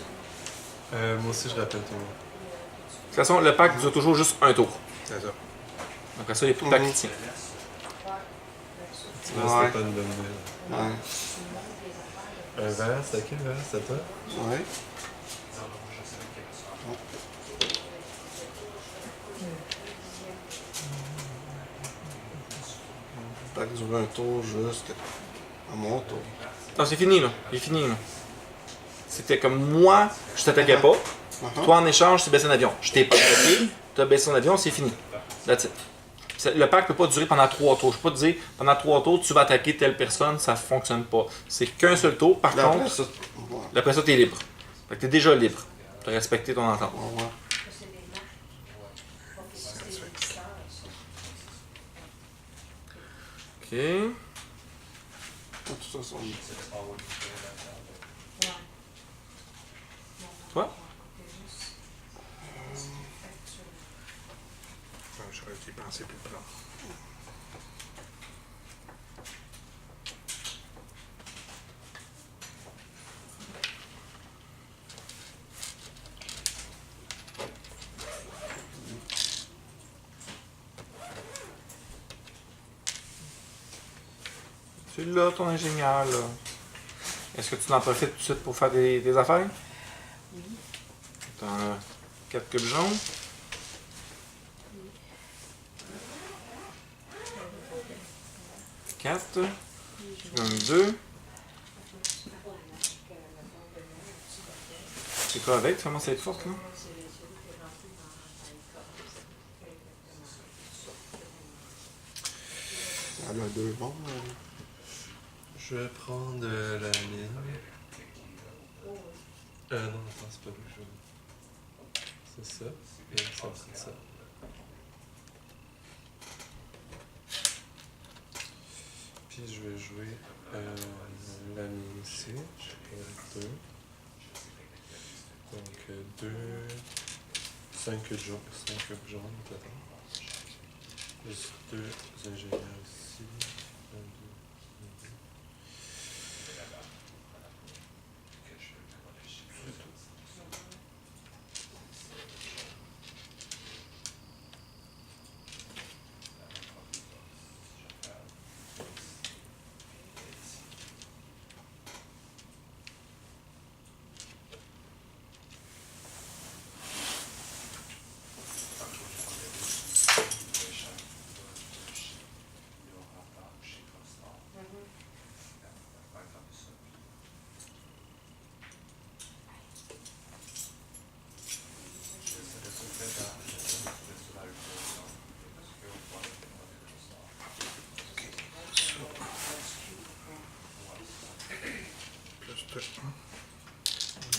Moi aussi, je rappelle tout le monde. De toute façon, le pack dure toujours juste un tour. C'est ça. Donc après ça, il n'y a plus de pack qui tient. Tu vois, Ouais. c'était pas une bonne idée. Ouais. Un verre, c'est à qui le verre? C'est à toi? Ouais. Pack dure un tour jusqu'à mon tour. Non, c'est fini là. C'est fini là. C'était comme moi, je t'attaquais pas. Toi, en échange, tu baissais un avion. Je t'ai pas attaqué, tu as baissé ton avion, c'est fini. That's it. Le pack peut pas durer pendant 3 tours. Je peux pas te dire, pendant 3 tours, tu vas attaquer telle personne, ça fonctionne pas. C'est qu'un seul tour. Par Là, après contre, ça, ouais. après ça, t'es libre. Fait que t'es déjà libre. T'as respecté ton entente. Ouais, ouais. Ok. De toute façon, Toi? J'aurais dû y penser plus prendre. Tu l'as, ton ingénieur, là. Est-ce que tu en profites tout de suite pour faire des affaires? Oui. T'en as 4 cubes jaunes. Quatre. Tu gagnes 2. C'est quoi avec? Tu commences à être forte, là? elle a 2 bons. Je vais prendre la mine. Non, attends, c'est pas lui que je veux. C'est ça. Et ça va être ça. Puis je vais jouer la mine ici. Je vais 2. Donc 2. 5 jaunes. 5 jaunes, peut-être. Plus 2 ingénieurs ici. 1, 2, 2.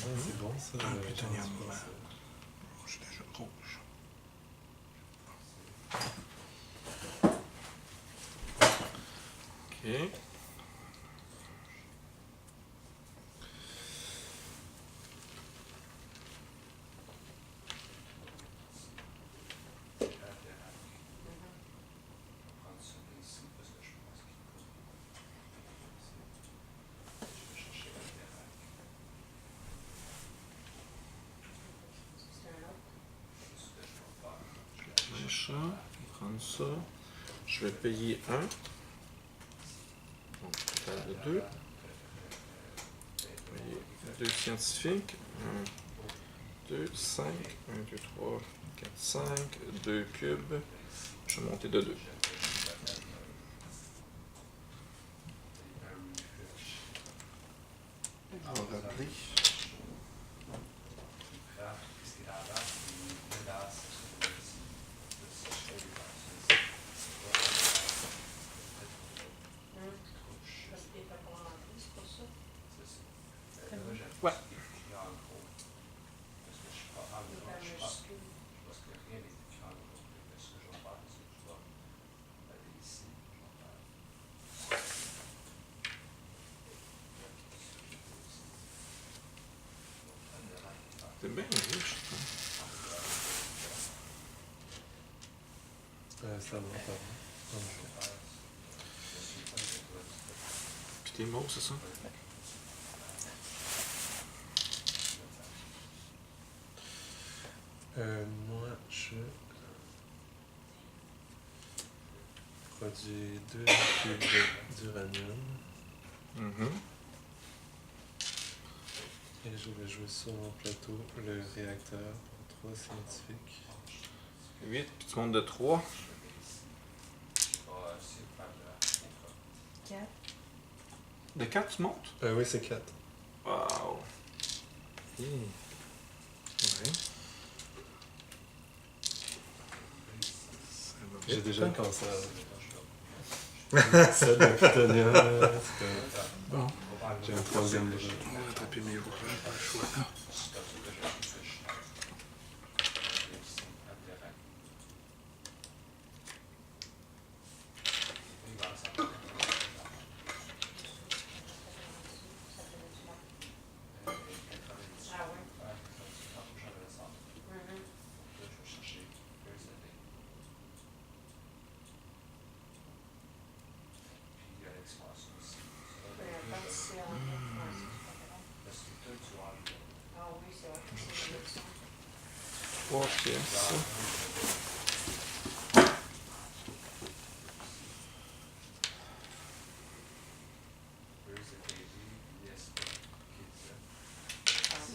C'est bon ça. plutonium. je pense que Rouge, déjà rouge. Ok. Ça, je vais prendre ça. Je vais payer 1. Donc, total de 2. Payer 2 scientifiques. 1, 2, 5. 1, 2, 3, 4, 5. 2 cubes. Je vais monter de 2. On va rappeler. Ouais. C'est bien riche. Ça va, ça va. Puis t'es mort, c'est ça? Moi, je produis 2 cubes d'uranium Mhm. et je vais jouer sur mon plateau le réacteur pour 3 scientifiques. 8, puis tu montes de 3. 4. De 4, tu montes? Oui, c'est 4. Wow. Ouais. Ça va J'ai vite, déjà hein? un cancer. Ça, de plutonium, Bon. j'ai un 3e brûlé. On va attraper mes rouges, pas le choix. Trois pièces.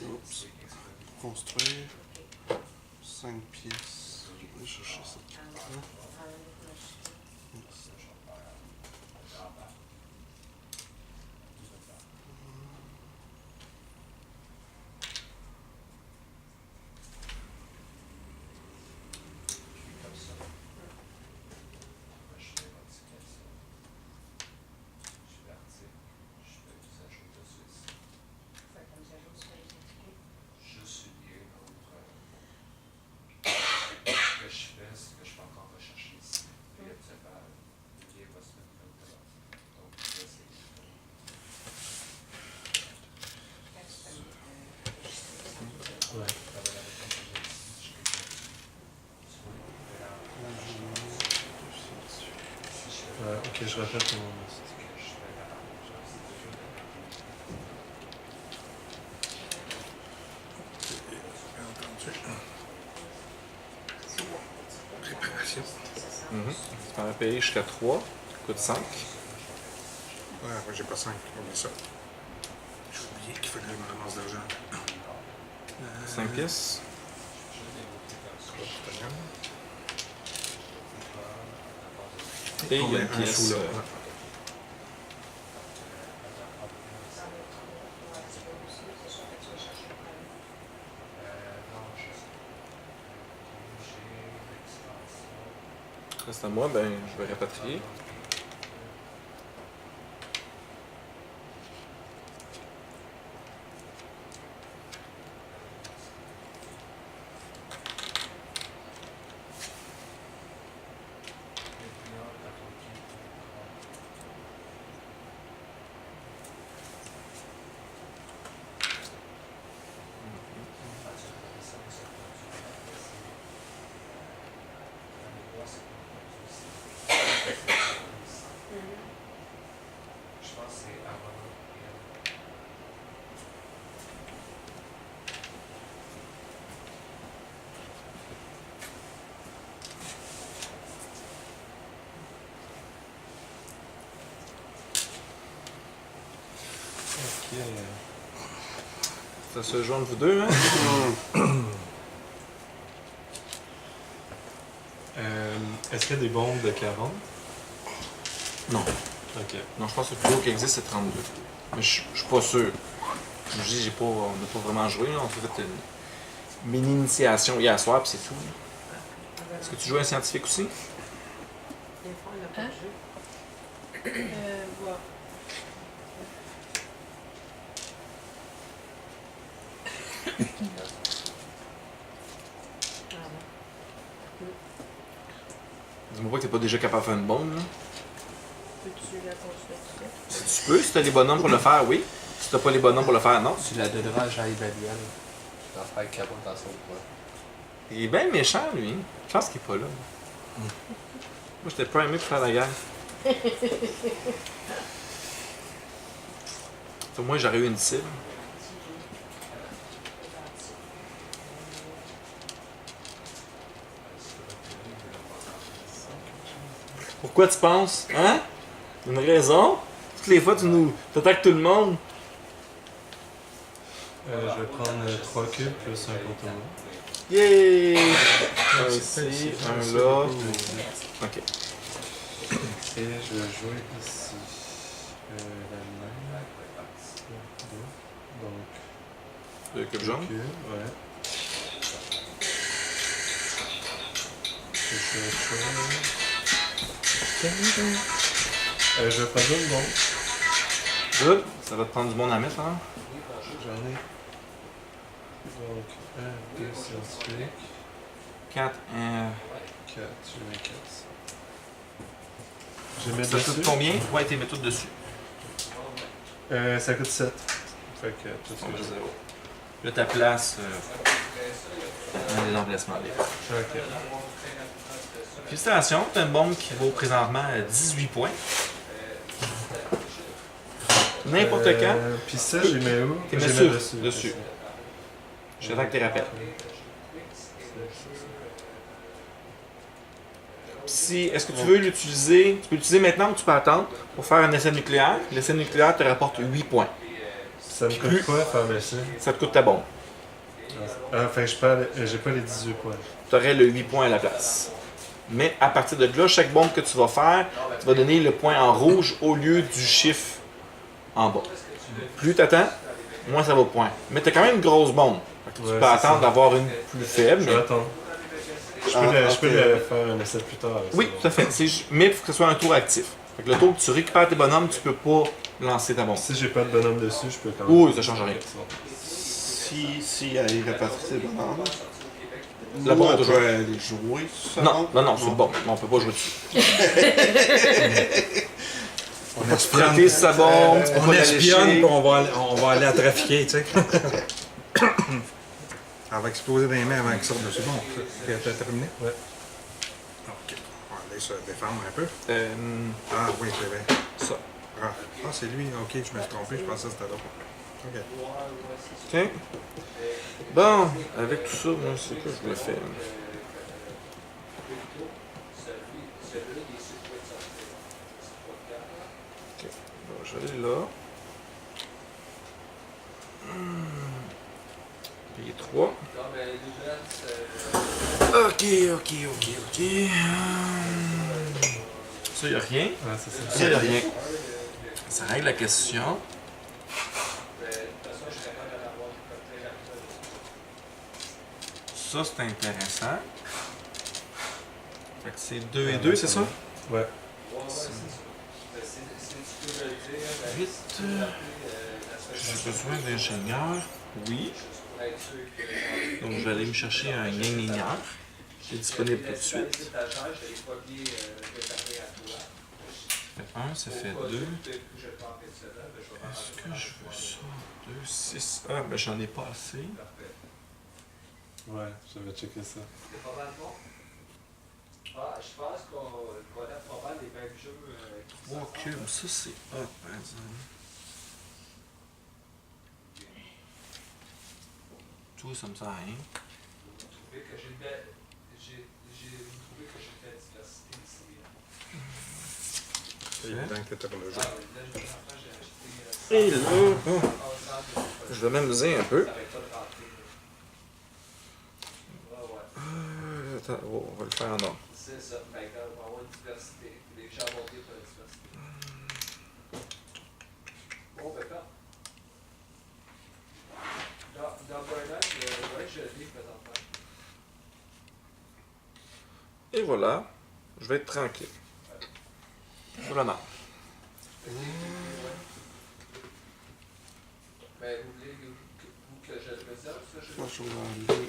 Oups. Construire. 5 pièces. Je vais aller chercher cette carte-là. Merci. Ouais. Ok, je répète mon liste. Bien entendu. Réparation. Tu peux en payer jusqu'à 3. Coûte 5. Ouais, moi j'ai pas 5, oublie ça. J'ai oublié qu'il fallait que je me ramasse d'argent. 5 pièces. 3 plutonium. Et il y a Combien? une Un pièce. sous là. Reste à moi, ben je vais rapatrier. Ok. Ça se joue entre vous deux, hein? Est-ce qu'il y a des bombes de 40? Non. Ok. Non, je pense que le plus haut qui existe, c'est 32. Mais je suis pas sûr. Je vous dis, on n'a pas vraiment joué. Là. On a fait une mini-initiation hier soir, puis c'est tout. Est-ce que tu joues un scientifique aussi? Des fois, on n'a pas Hein? de jeu. Voir. Dis-moi pas que t'es pas déjà capable de faire une bombe, là. Peux-tu la construire tout de suite? Si tu peux, si t'as les bonhommes pour le faire, oui. Si t'as pas les bonhommes pour le faire, non. Tu la donneras à Jean-Yves Alluel. Tu vas faire capotation ou quoi? Il est bien méchant, lui. Je pense qu'il est pas là. Moi, j'étais pas aimé pour faire la guerre. Au moins, j'aurais eu une cible. Pourquoi tu penses? Hein? Une raison? Toutes les fois, tu nous attaques tout le monde. Je vais prendre 3 cubes plus un contre moi. Yay! Un ici, un là. Ok. Et je vais jouer ici. La main. Donc, Le cube 2 jaune. cubes, ouais. Je fais autre chose. Je vais prendre une bombe. Good. Ça va te prendre du bon à mettre, hein? J'en ai. Donc, 1, 2 scientifiques. 4, 4, je mets 4. Je vais mettre Ça dessus. coûte combien? Ouais, t'es mets tout dessus. Ça coûte 7. Fait que tout On ce va que j'ai. zéro. Là, ta place. Un des emplacements libres. Ok. Félicitations, t'as une bombe qui vaut présentement 18 points. N'importe quand. Puis ça, j'ai mis où? T'es J'ai mis mis dessus. Je t'attends que tes rappels. Si, est-ce que tu veux l'utiliser? Tu peux l'utiliser maintenant ou tu peux attendre pour faire un essai nucléaire. L'essai nucléaire te rapporte 8 points. Ça me Puis coûte plus- quoi faire l'essai? Ça te coûte ta bombe. Fait que je perds, j'ai pas les 18 points. Tu aurais le 8 points à la place. Mais à partir de là, chaque bombe que tu vas faire, tu vas donner le point en rouge au lieu du chiffre en bas. Plus tu attends, moins ça va au point. Mais tu as quand même une grosse bombe. Fait que tu Ouais, peux c'est attendre ça. d'avoir une plus faible. Je mais- vais attendre. Je peux le faire un essai plus tard. Oui, tout à fait. Mais il faut que ce soit un tour actif. Fait que le tour que tu récupères tes bonhommes, tu peux pas lancer ta bombe. Si j'ai pas de bonhomme dessus, je peux quand même. Oui, ça change rien. C'est bon. Si elle est répartie, c'est bon. La Nous, bombe on est toujours- peut aller jouer sur ça. Non, c'est bon. On peut pas jouer dessus. On Prêter espionne, sa bombe, tu peux on pas la espionne lécher. puis on va aller la trafiquer, tu sais. Elle va exploser dans les mains avant qu'elle sorte dessus. Bon, t'as terminé? Ouais. Ok. On va aller se défendre un peu. Ah oui, c'est vrai. Ça. Ah, c'est lui. Ok, je me suis trompé, je pensais que c'était l'autre. Ok. Tiens. Bon, avec tout ça, moi, c'est quoi que je voulais faire? Ok, bon, je vais aller là. Payer 3. Ok. Ça, y a rien. Ouais, c'est ça. Ça, y a rien. Ça règle la question. Ça, c'est intéressant. Fait que c'est 2 et 2, c'est ça? Ouais. 8. J'ai besoin d'ingénieur. Oui. Donc, je vais aller me chercher un ingénieur. C'est disponible tout de suite. Ça fait 1, ça fait 2. Est-ce que je veux ça? 2, 6. Ah, ben j'en ai pas assez. Ouais, je vais checker ça. Je pense qu'on va être pas mal des mêmes jeux. 3 cubes, ça c'est hot par exemple. Toi, ça me sert à rien. J'ai trouvé que j'ai de la diversité ici. C'est évident que t'as pas le jeu. Et là, je vais m'amuser un peu. Attends, on va le faire en ordre. C'est ça. On va avoir une diversité. Les gens vont dire pour la diversité. Bon, ben, dans Burnout, ouais, je l'ai présentement. Et voilà, je vais être tranquille. Vraiment. Ben, vous voulez que je le réserve, ça? Moi, je vais enlever.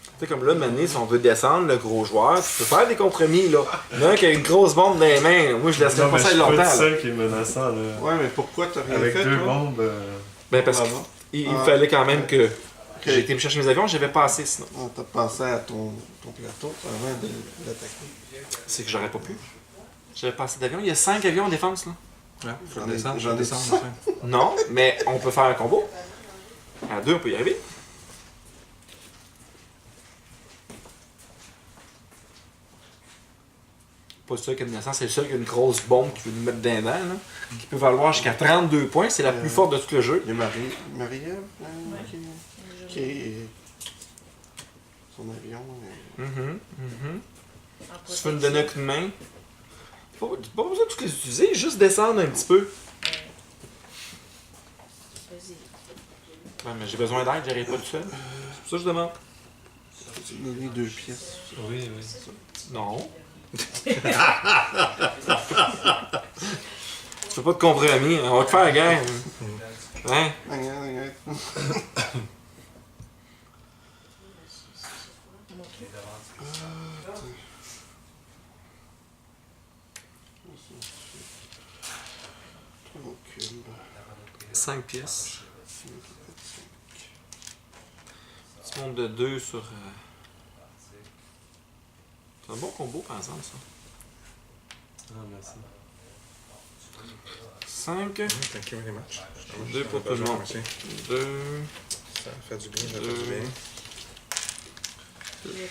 Tu sais, comme là, Mané, si on veut descendre, le gros joueur, tu peux faire des compromis, là. Il y en a un qui a une grosse bombe dans les mains. Moi, je laisserais Non, pas mais ça je longtemps, suis pas là. tout seul qui est menaçant, là. Ouais, mais pourquoi t'as rien Avec fait, deux toi? bombes. Ben, parce qu'il Ah. fallait quand même que j'ai été me chercher mes avions, j'avais pas assez sinon. Ah, t'as pensé à ton ton plateau avant de l'attaquer. C'est que j'aurais pas pu. J'avais pas assez d'avions. Il y a 5 avions en défense, là. Ouais, faut J'en le ai- descendre, j'en ai descendre. ça. Enfin. Non, mais on peut faire un combo. À 2, on peut y arriver. Pas sûr qu'il y a une naissance, c'est le seul qui a une grosse bombe qui veut nous mettre dans les dents, là, qui peut valoir jusqu'à 32 points. C'est la plus forte de tout le jeu. Il y a Marie-Ève qui est son avion. Tu veux nous donner un coup de main. Pas besoin de tous les utiliser, juste descendre un petit peu. Vas-y. Ouais, mais j'ai besoin d'aide, j'arrive pas tout seul. C'est pour ça que je demande. Tu donné 2 pièces. Oui, oui. Non. Tu fais pas de compromis, on va te faire la guerre. Hein? Regarde. Trois cubes. 5 pièces. Tu montes de 2 sur. C'est un bon combo, par exemple, ça. Ah, merci. 5, Thank you very much. 2 pour tout le monde. Merci. 2, Ça fait du bien, ça fait du bien.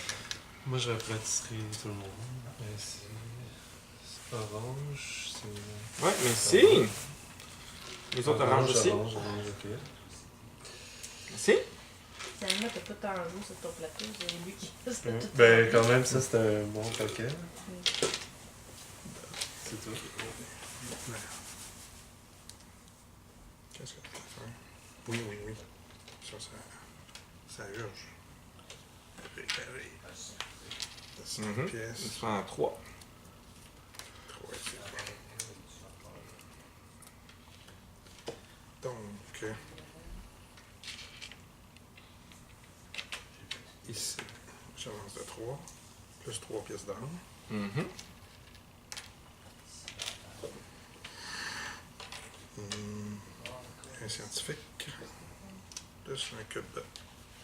Moi, je pâtisserie tout le monde. C'est orange, c'est... ouais, merci. Les autres oranges aussi. Orange, ok. Merci. Finalement, t'as pas tant joué sur ton plateau, c'est lui qui a tout. Ben, quand même, ça, c'était un bon paquet. C'est tout. Qu'est-ce que tu peux faire? Oui. Ça urge. Réparer. C'est une Mhm. pièce. Ils sont en 3. 3 ici. Donc, ici, j'avance de 3, plus 3 pièces d'or. Un scientifique, plus un cube de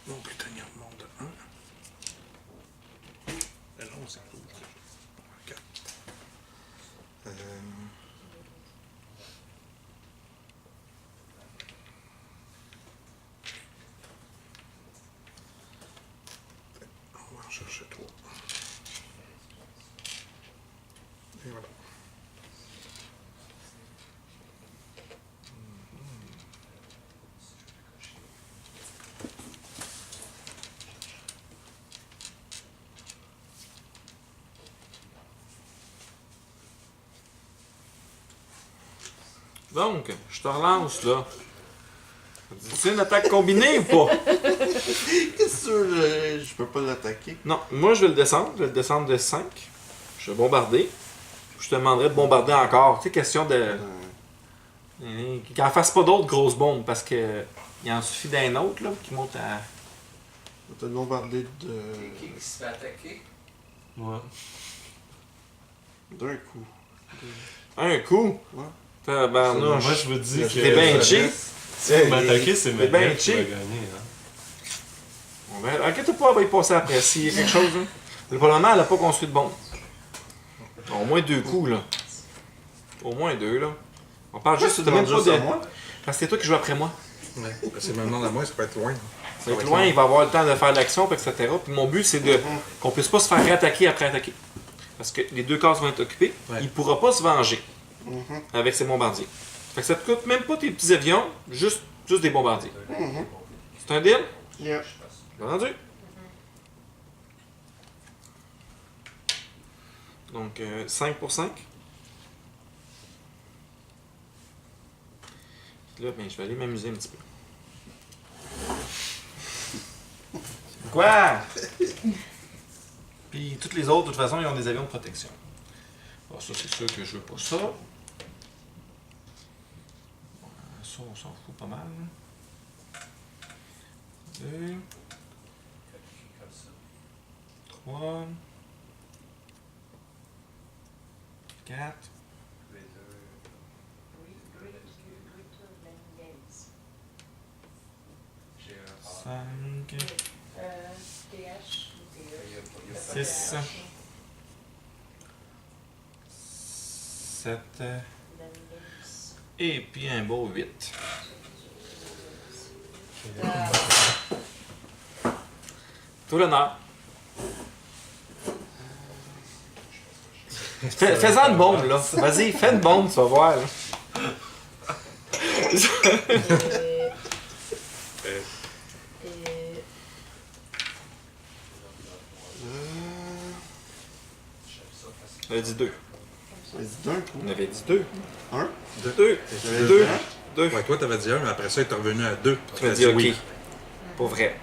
non plus tenir le monde de 1. Mais non, c'est cool. 4. On va en chercher 3. Et voilà. Donc, je te relance, là. C'est une attaque combinée ou pas? Qu'est-ce que je peux pas l'attaquer? Non, moi je vais le descendre. Je vais le descendre de 5. Je vais bombarder. Je te demanderai de bombarder encore. Tu sais, question de. Qu'il n'en fasse pas d'autres grosses bombes parce que. Il en suffit d'un autre, là, qui monte à. On va te bombarder Qui se fait attaquer? Ouais. d'un coup. Un coup. Ouais. Tabarnouche. Moi, je vous dis que... T'es bien cheap. Si vous m'attaquez, c'est T'es maintenant bien que tu vas cheap. gagner. Hein. On va... Inquiète pas, on va y passer après. S'il y a quelque chose, hein. Le Parlement, elle n'a pas construit de bombe. Au moins 2 coups, là. Au moins 2, là. On parle juste de même pas de. moi? Parce que c'est toi qui joues après moi. Ouais. C'est maintenant à moi, ça peut être loin. Ça va être loin, il va avoir le temps de faire l'action, etc. Puis mon but, c'est de qu'on puisse pas se faire réattaquer après attaquer. Parce que les 2 cases vont être occupées. Ouais. Il pourra pas se venger avec ses bombardiers. Fait que ça te coûte même pas tes petits avions, juste des bombardiers. C'est un deal? Yeah. Vendu. Donc, 5 pour 5. Puis là, ben, je vais aller m'amuser un petit peu. Quoi? Puis toutes les autres, de toute façon, ils ont des avions de protection. Bon, ça, c'est sûr que je veux pas ça. Ça, on s'en fout pas mal. 2, 3, 4, 5, TH. 6. 7. Et puis un beau 8. Tout l'honneur. Fais-en une bombe, là. Vas-y, fais une bombe, tu vas voir. Là. On a dit 2. Vas-y, d'un coup. On avait dit 2. Un. 2. J'avais 2. dit un. 2. Ouais, toi, t'avais dit 1, mais après ça, il est revenu à 2. Tu m'as dit OK. Pour vrai.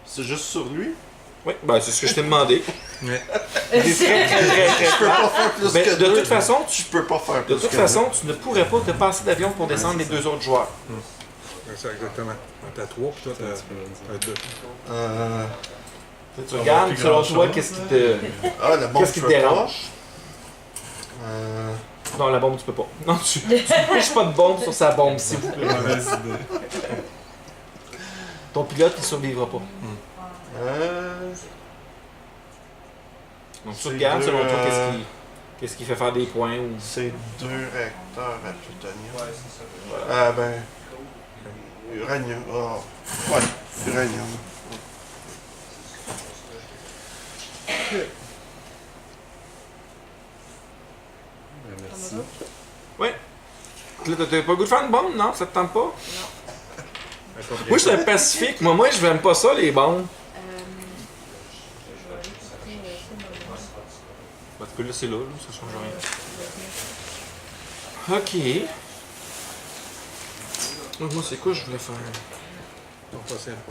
C'est juste sur lui? Oui, ben c'est ce que je t'ai demandé. Ouais. C'est très, très, très, très Je peux pas faire plus Ben, que de deux. toute façon, Je peux pas faire plus de toute que façon, tu ne pourrais pas te passer d'avion pour descendre les 2 autres joueurs. C'est ça, exactement. T'as 3, puis toi, t'as 2. deux. Tu regardes, plus selon grand toi, chose. qu'est-ce qui te... Ah, la bombe, Qu'est-ce qui je te peux dérange? pas. Non, la bombe, tu peux pas. Non, tu piches pas de bombe sur sa bombe, s'il vous plaît. Mauvaise idée. Ton pilote, il survivra pas. Donc tu C'est regardes, deux, selon toi, qu'est-ce qui fait faire des points ou... C'est 2 réacteurs à plutonium. Ouais, c'est ça. Ah ben. Uranium. Oh. Ouais, uranium. Merci. Ouais. Là, t'as pas le goût de faire une bombe, non? Ça te tente pas? Moi, je suis un pacifique. Moi, je n'aime pas ça, les bombes. Parce que là, c'est là, ça change rien. Ok. Donc, moi, c'est quoi je voulais faire? Non, pas simple.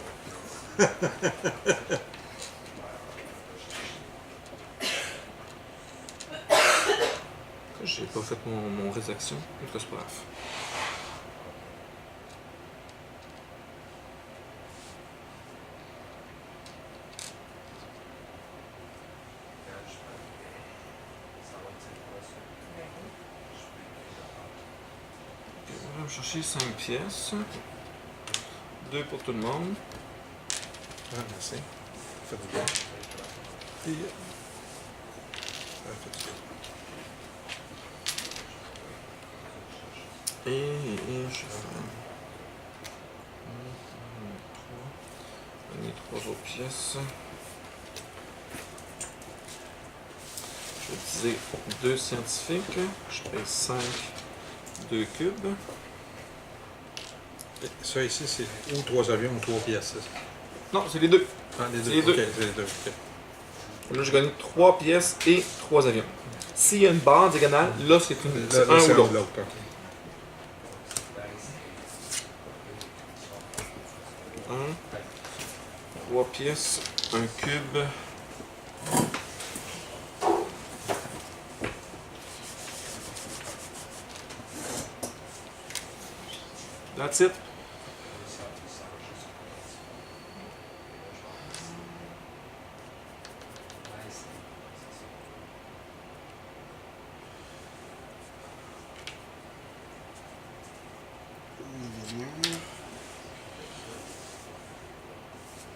J'ai pas fait mon rédaction. Donc, c'est pas grave. On va me chercher 5 pièces. 2 pour tout le monde. Ah, merci. Faites du bien. Et... Faites du bien. Et je fais... 3 autres pièces. Je vais utiliser 2 scientifiques. Je paye 5, 2 cubes. Et ça ici, c'est ou 3 avions ou 3 pièces. c'est ça? Non, c'est les deux. Ah, les deux. Les deux. Ok, c'est les deux. ok. Là, je gagne 3 pièces et 3 avions. S'il y a une barre diagonale, là, c'est une... c'est Là, un c'est ou l'autre. ok. 3 pièces, 1 cube. That's it.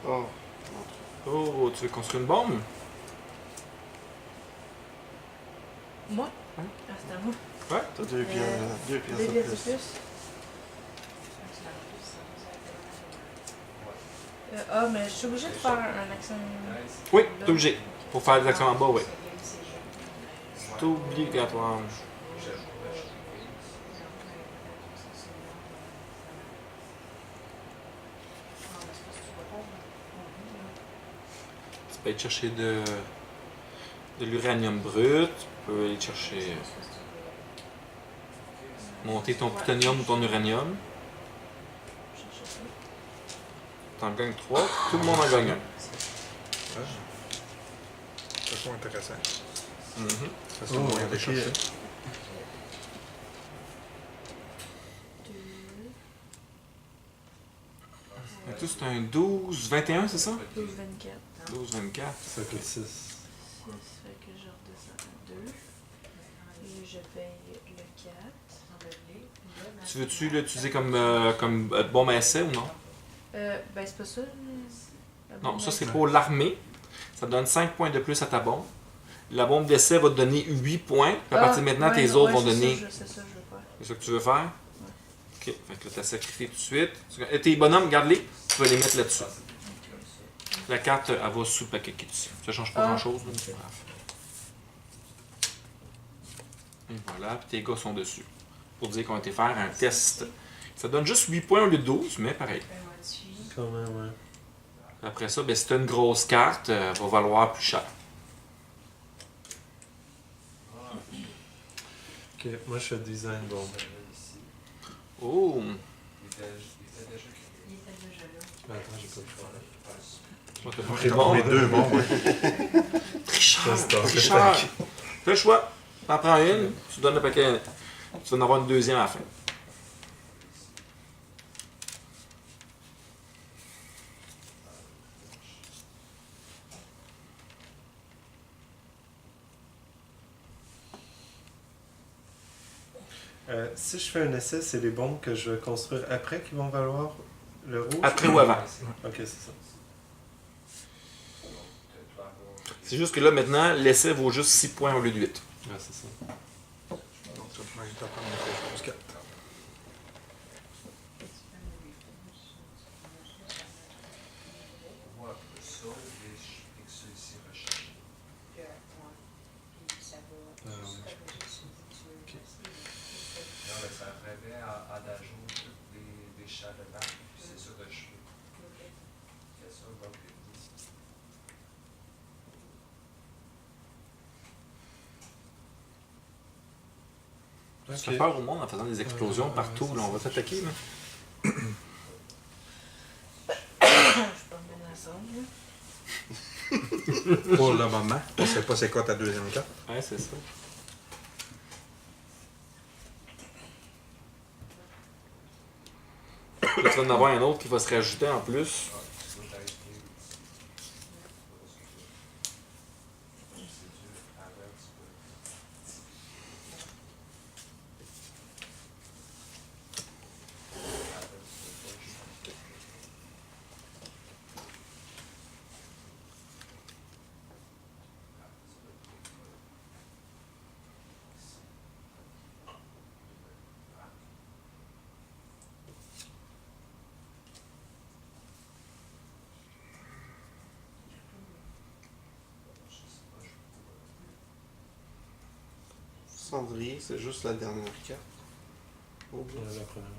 Oh. Oh, tu veux construire une bombe? Moi? Hein? Ah, c'est à moi. Ouais. T'as deux pièces, deux pièces Deux de pièces de plus. plus. Ah, mais je suis obligée de faire un accent. Oui, t'es obligé. Pour faire des actions en bas, oui. C'est obligatoire. Tu peux aller chercher de l'uranium brut. Tu peux aller chercher... monter ton plutonium ou ton uranium. T'en gagnes 3. Tout le monde en gagne un. C'est pas intéressant. Mhm. Ça, c'est le moyen de les chercher. Et tout, c'est un 12-21, c'est ça? 12-24. 12-24. Ça fait 6. Ça fait que je redescends à 2. Et je paye le 4. Tu veux-tu l'utiliser comme bombe à essai ou non? Ben, c'est pas ça. La Non, bombe ça c'est d'action. pour l'armée. Ça donne 5 points de plus à ta bombe. La bombe d'essai va te donner 8 points. Puis à partir de maintenant, tes autres vont donner. C'est ça, je veux pas. C'est ça que tu veux faire? Ok, fait que là, tu as sacrifié tout de suite. Et tes bonhommes, garde-les. Tu vas les mettre là-dessus. La carte, elle va sous le paquet qui est ici. Ça change pas Ah. grand-chose. là, c'est pas grave. Et voilà, puis tes gars sont dessus. Pour dire qu'on a été faire un test. Ça donne juste 8 points au lieu de 12, mais pareil. Quand même, ouais. Après ça, ben, si tu as une grosse carte, elle va valoir plus cher. Ok, moi je fais design bombe. Oh! Il était déjà Il était déjà là. Mais attends, j'ai pas le choix. On t'a J'ai tombé deux bombes, ouais. Tricheur! Ça, c'est un Tricheur! Fais le choix. T'en prends une, tu donnes le paquet. Tu vas en avoir une deuxième à la fin. Si je fais un essai, c'est les bombes que je vais construire après qui vont valoir le rouge? Après ou avant. Ok, c'est ça. C'est juste que là, maintenant, l'essai vaut juste 6 points au lieu de 8. Ouais, c'est ça. Donc, tu vas prendre une chose 4. On voit un peu ça, et que ceux-ci recherchent. Là, ça revient à d'ajout des chats de bain, puis c'est ça de cheveux. C'est ça, donc, Ça fait peur au monde en faisant des explosions partout. Là, on va s'attaquer. Là. Je suis pas menaçante, là. Pour le moment, on ne sait pas c'est quoi ta deuxième carte. Ouais, c'est ça. Là, tu vas en avoir un autre qui va se rajouter en plus. ça doit être procédure avec, Cendrier, c'est juste la dernière carte. Oh, bien. La première.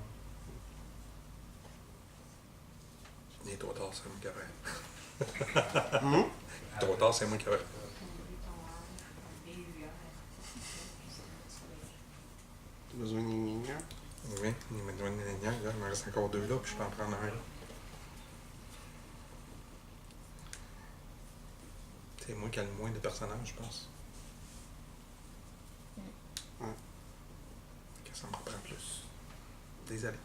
Il est trop tard, c'est moi qui aurais. Hum? Trop tard, c'est moi qui aurais. T'as besoin d'une lumière? Oui, il me donne une ligne, il me reste encore deux là, puis je peux en prendre un. C'est moi qui ai le moins de personnages, je pense. Ouais. Que ça m'en prend plus. Désolé.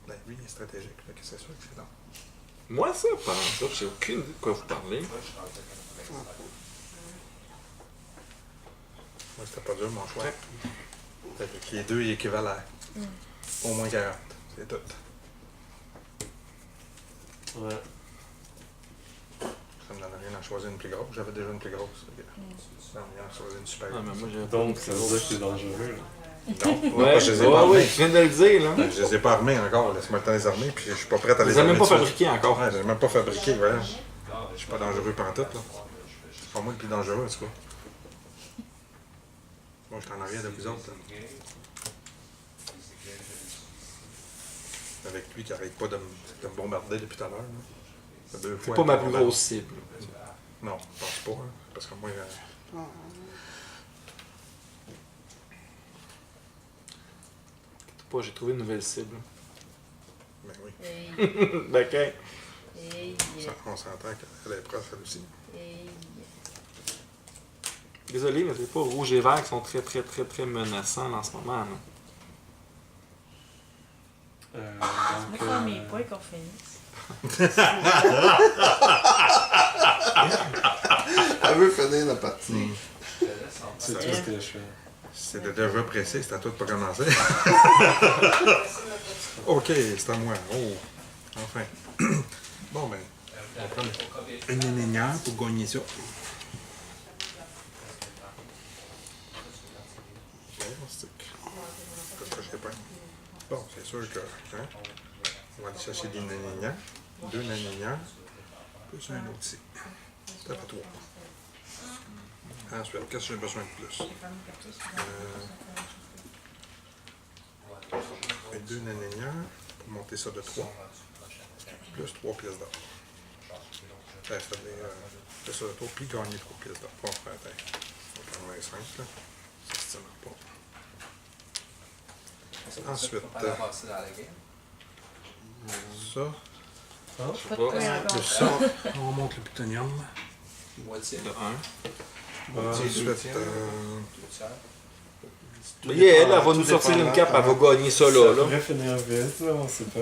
Ben lui, il est stratégique, là, que c'est sûr que c'est long. Moi, ça, par exemple, j'ai aucune idée de quoi vous parlez. moi, je rentre avec Moi, c'était pas dur, mon choix. Fait que les deux, ils équivalent à au moins 40. C'est tout. Ouais. Ça me donne rien d'en choisir une plus grosse. J'avais déjà une plus grosse. Non, il en a choisi une super Ah, mais grosse. moi, j'ai Donc, ça veut dire que c'est dangereux. Là. Non, Ouais, je les ai pas ouais, armés. tu viens de le dire, là. Je les ai pas armés encore. Laisse-moi le temps de les armer, puis je suis pas prêt à Tu les les as armer. même pas tout de suite. fabriqués encore. Ouais, je les ai même pas fabriqués, voilà. Je suis pas dangereux pantoute, là. C'est pas moi le plus dangereux, en tout cas. Moi, je suis en arrière de vous autres, là. Avec lui qui arrête pas de me bombarder depuis tout à l'heure, là. Ça fait deux C'est fois pas ma qu'il plus me grosse cible. Non, je pense pas, hein, parce que moi, Pas, j'ai trouvé une nouvelle cible. ben oui, Hey, D'accord. hey, on s'entend qu'elle est proche, elle aussi. hey. Désolé, mais c'est pas rouge et vert qui sont très, très, très, très menaçants là, en ce moment. Là. Je vais faire mes points qu'on finisse. Elle veut finir la partie. C'est tout ce que je fais. C'était déjà pressé, c'est à toi de pas commencer. OK, c'est à moi. Oh, enfin. Bon, ben, on va prendre une nénière pour gagner ça. Bon, c'est sûr que, hein, on va aller chercher des naninières, 2 naninières, plus un autre ici. Ça fait 3. Ensuite, qu'est-ce que j'ai besoin de plus? 2 naninières pour monter ça de 3. Plus 3 pièces d'or. C'est ça de 3, puis gagner 3 pièces d'or. Bon, attends, on va prendre 25, là. Ça se tient pas. Ensuite, ça, Pas de pas. point encore. plus ça, on monte le plutonium. Moitié. De 1. Ensuite, Mais elle va nous sortir une cape, elle va gagner ça Ça là. pourrait finir vite, là, on sait pas.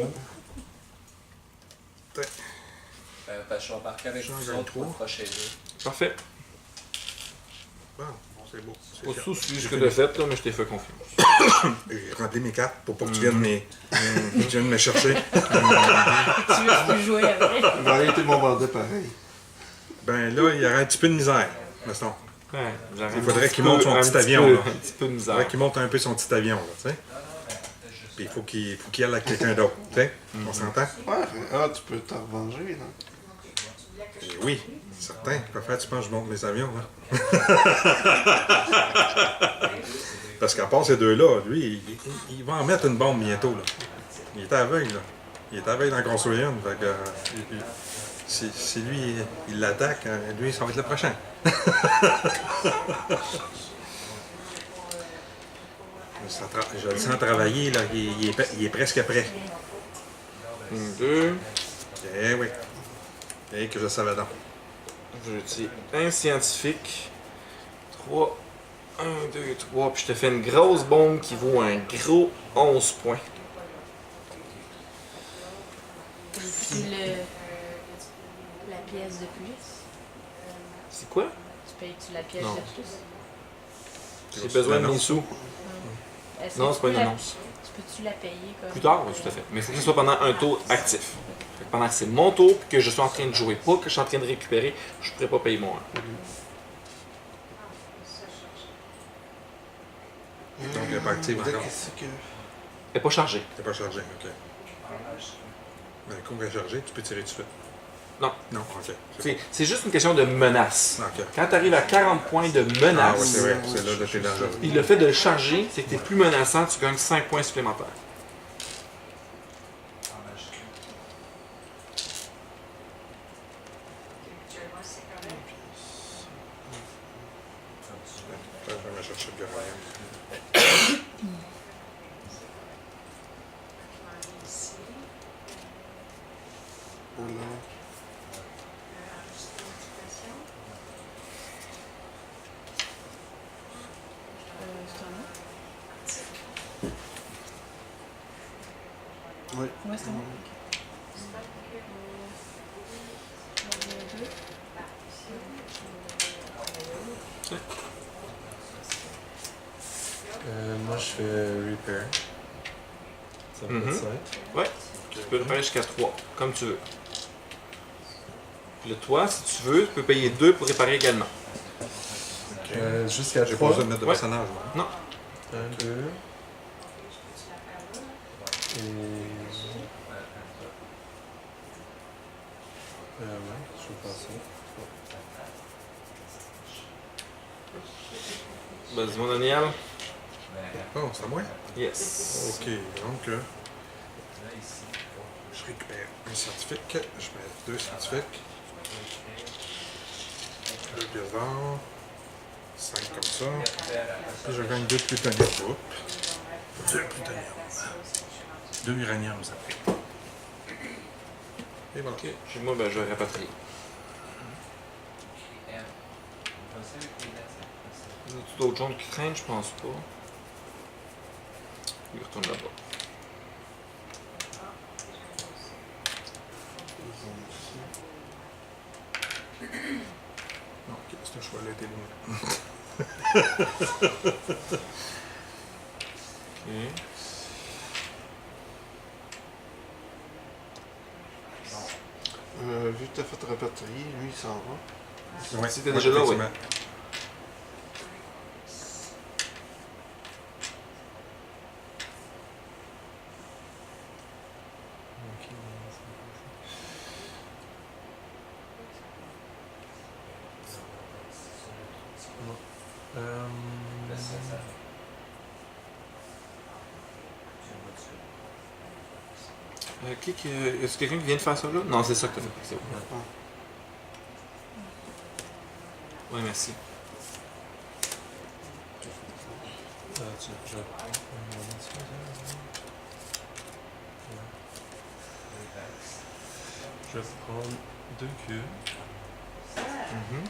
Parce que je vais embarquer avec J'en vous gagne autres pour le 3. prochain jeu. Parfait. Bon, c'est beau. C'est Pas fier. souci ce que tu as fait, là, mais je t'ai fait confiance. J'ai rempli mes cartes pour pas que tu viennes me chercher. Tu veux plus jouer avec? Il va été bombardé pareil. Ben là, il y aurait un petit peu de misère, mettons. Ouais, Il faudrait qu'il monte son petit avion, là. Un petit peu de Il misère. faudrait qu'il monte un peu son petit avion, là, tu sais. Puis il faut qu'il aille avec quelqu'un d'autre, tu sais. On s'entend? Ouais, tu peux t'en revenger, là. Oui, certain. Quoi faire, tu penses que je monte mes avions, là? Parce qu'à part ces deux-là, lui, il va en mettre une bombe bientôt, là. Il est aveugle, là. Il est aveugle d'en construire une, fait que... si lui, il l'attaque, lui, ça va être le prochain. Je le sens travailler, là. Il est presque prêt. 1, 2. Eh oui. Eh que je savais donc. Je dis un scientifique. 3. 1, 2, 3. Puis je te fais une grosse bombe qui vaut un gros 11 points. Payes-tu la pièce de plus? C'est quoi? Tu payes-tu la pièce Non. de plus? J'ai besoin de mes L'annonce. sous. Est-ce Non, que c'est tu pas une peux la- annonce. Tu peux-tu la payer comme... Plus tard, oui, tout à fait. Mais il faut que ce soit pendant un tour actif. Fait que pendant que c'est mon tour et que je suis en train de jouer, pas que je suis en train de récupérer, je ne pourrais pas payer mon 1. Donc, il n'est pas actif encore. Qu'est-ce que... Elle n'est pas chargée. C'est pas chargé, ok. Mais quand elle est chargée, tu peux tirer tout de suite. Non. Non, ok. C'est juste une question de menace. Ok. Quand tu arrives à 40 points de Ah menace, oui, c'est vrai, c'est là que t'es dangereux. puis le fait de le charger, c'est que tu es plus menaçant, tu gagnes 5 points supplémentaires. Je vais me chercher le garage. Voilà. C'est un nom? Oui. Ouais, c'est un nom. Moi, je fais repair. Ça me fait 5. Ouais. Tu peux le faire jusqu'à 3, comme tu veux. Puis le toi, si tu veux, tu peux payer 2 pour réparer également. Jusqu'à J'ai pas 3. besoin de mettre de Ouais. personnage, moi. 1, 2. Et... ouais, je vais faire ça. Vas-y, mon Daniel. Oh, c'est à moi? Yes. Ok, donc, je récupère un scientifique, je mets 2 scientifiques, 2 pièces d'or, 5 comme ça, puis je gagne 2 plutonium. Oups. 2 plutonium. 2 uraniums après. Et voilà. Ok. Puis moi, ben, je vais rapatrier. Y a-t-il d'autres gens qui traînent? Je pense pas. Il retourne là-bas. Non, ok, ce choix-là était loin. Vu que t'as fait répertorier, lui il s'en va. Ouais, C'était déjà là, oui. effectivement. Ok, bon. Est-ce quelqu'un qui vient de faire ça là? Non, c'est ça que t'as fait. C'est bon. Oui, merci. Je vais prendre Je vais prendre 2 cubes Mhm.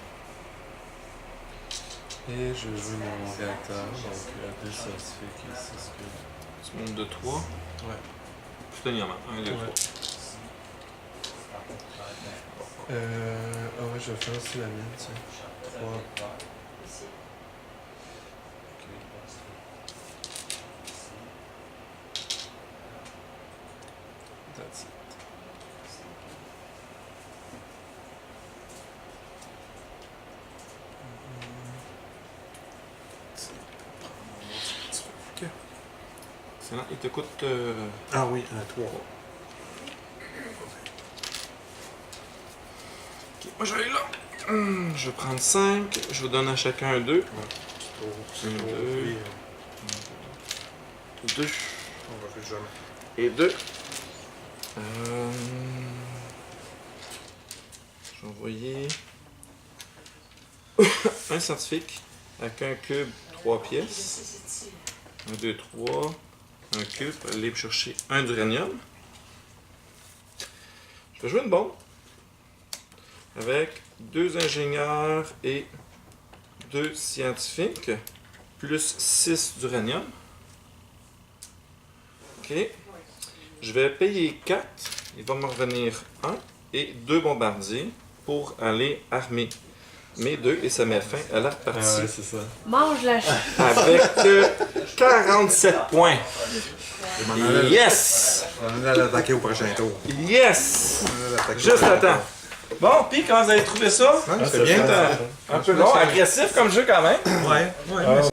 et je vais jouer mon réacteur, donc 2 scientifiques et 6 cubes. Tu montes de 3. Ouais. Je te dis, 1, 2, 3. Ouais. Ah ouais, je vais faire aussi la mienne, tiens. 3. That's it. Excellent. Il te coûte. Ah oui, un 3. Ok, moi je vais aller là. Je vais prendre 5. Je vous donne à chacun un 2. C'est trop. Deux. Lui, 2 on va faire jamais. et 2. Je vais envoyer un scientifique avec un cube 3 pièces. 1, 2, 3. Un cube. Aller me chercher un d'uranium. Je vais jouer une bombe avec 2 ingénieurs et 2 scientifiques, plus 6 d'uranium. Ok. Je vais payer 4. Il va me revenir 1 et 2 bombardiers pour aller armer mes 2 et ça met fin à la partie. Ah ouais, c'est ça. Mange la Avec 47 points. Je m'en allais Yes! l'attaquer au prochain tour. Yes! Je m'en allais l'attaquer au Juste prochain à temps. Bon, puis comment vous avez trouvé ça? tour. Ouais, c'est bien. Un peu long, agressif comme jeu quand même. Ouais, ouais, mais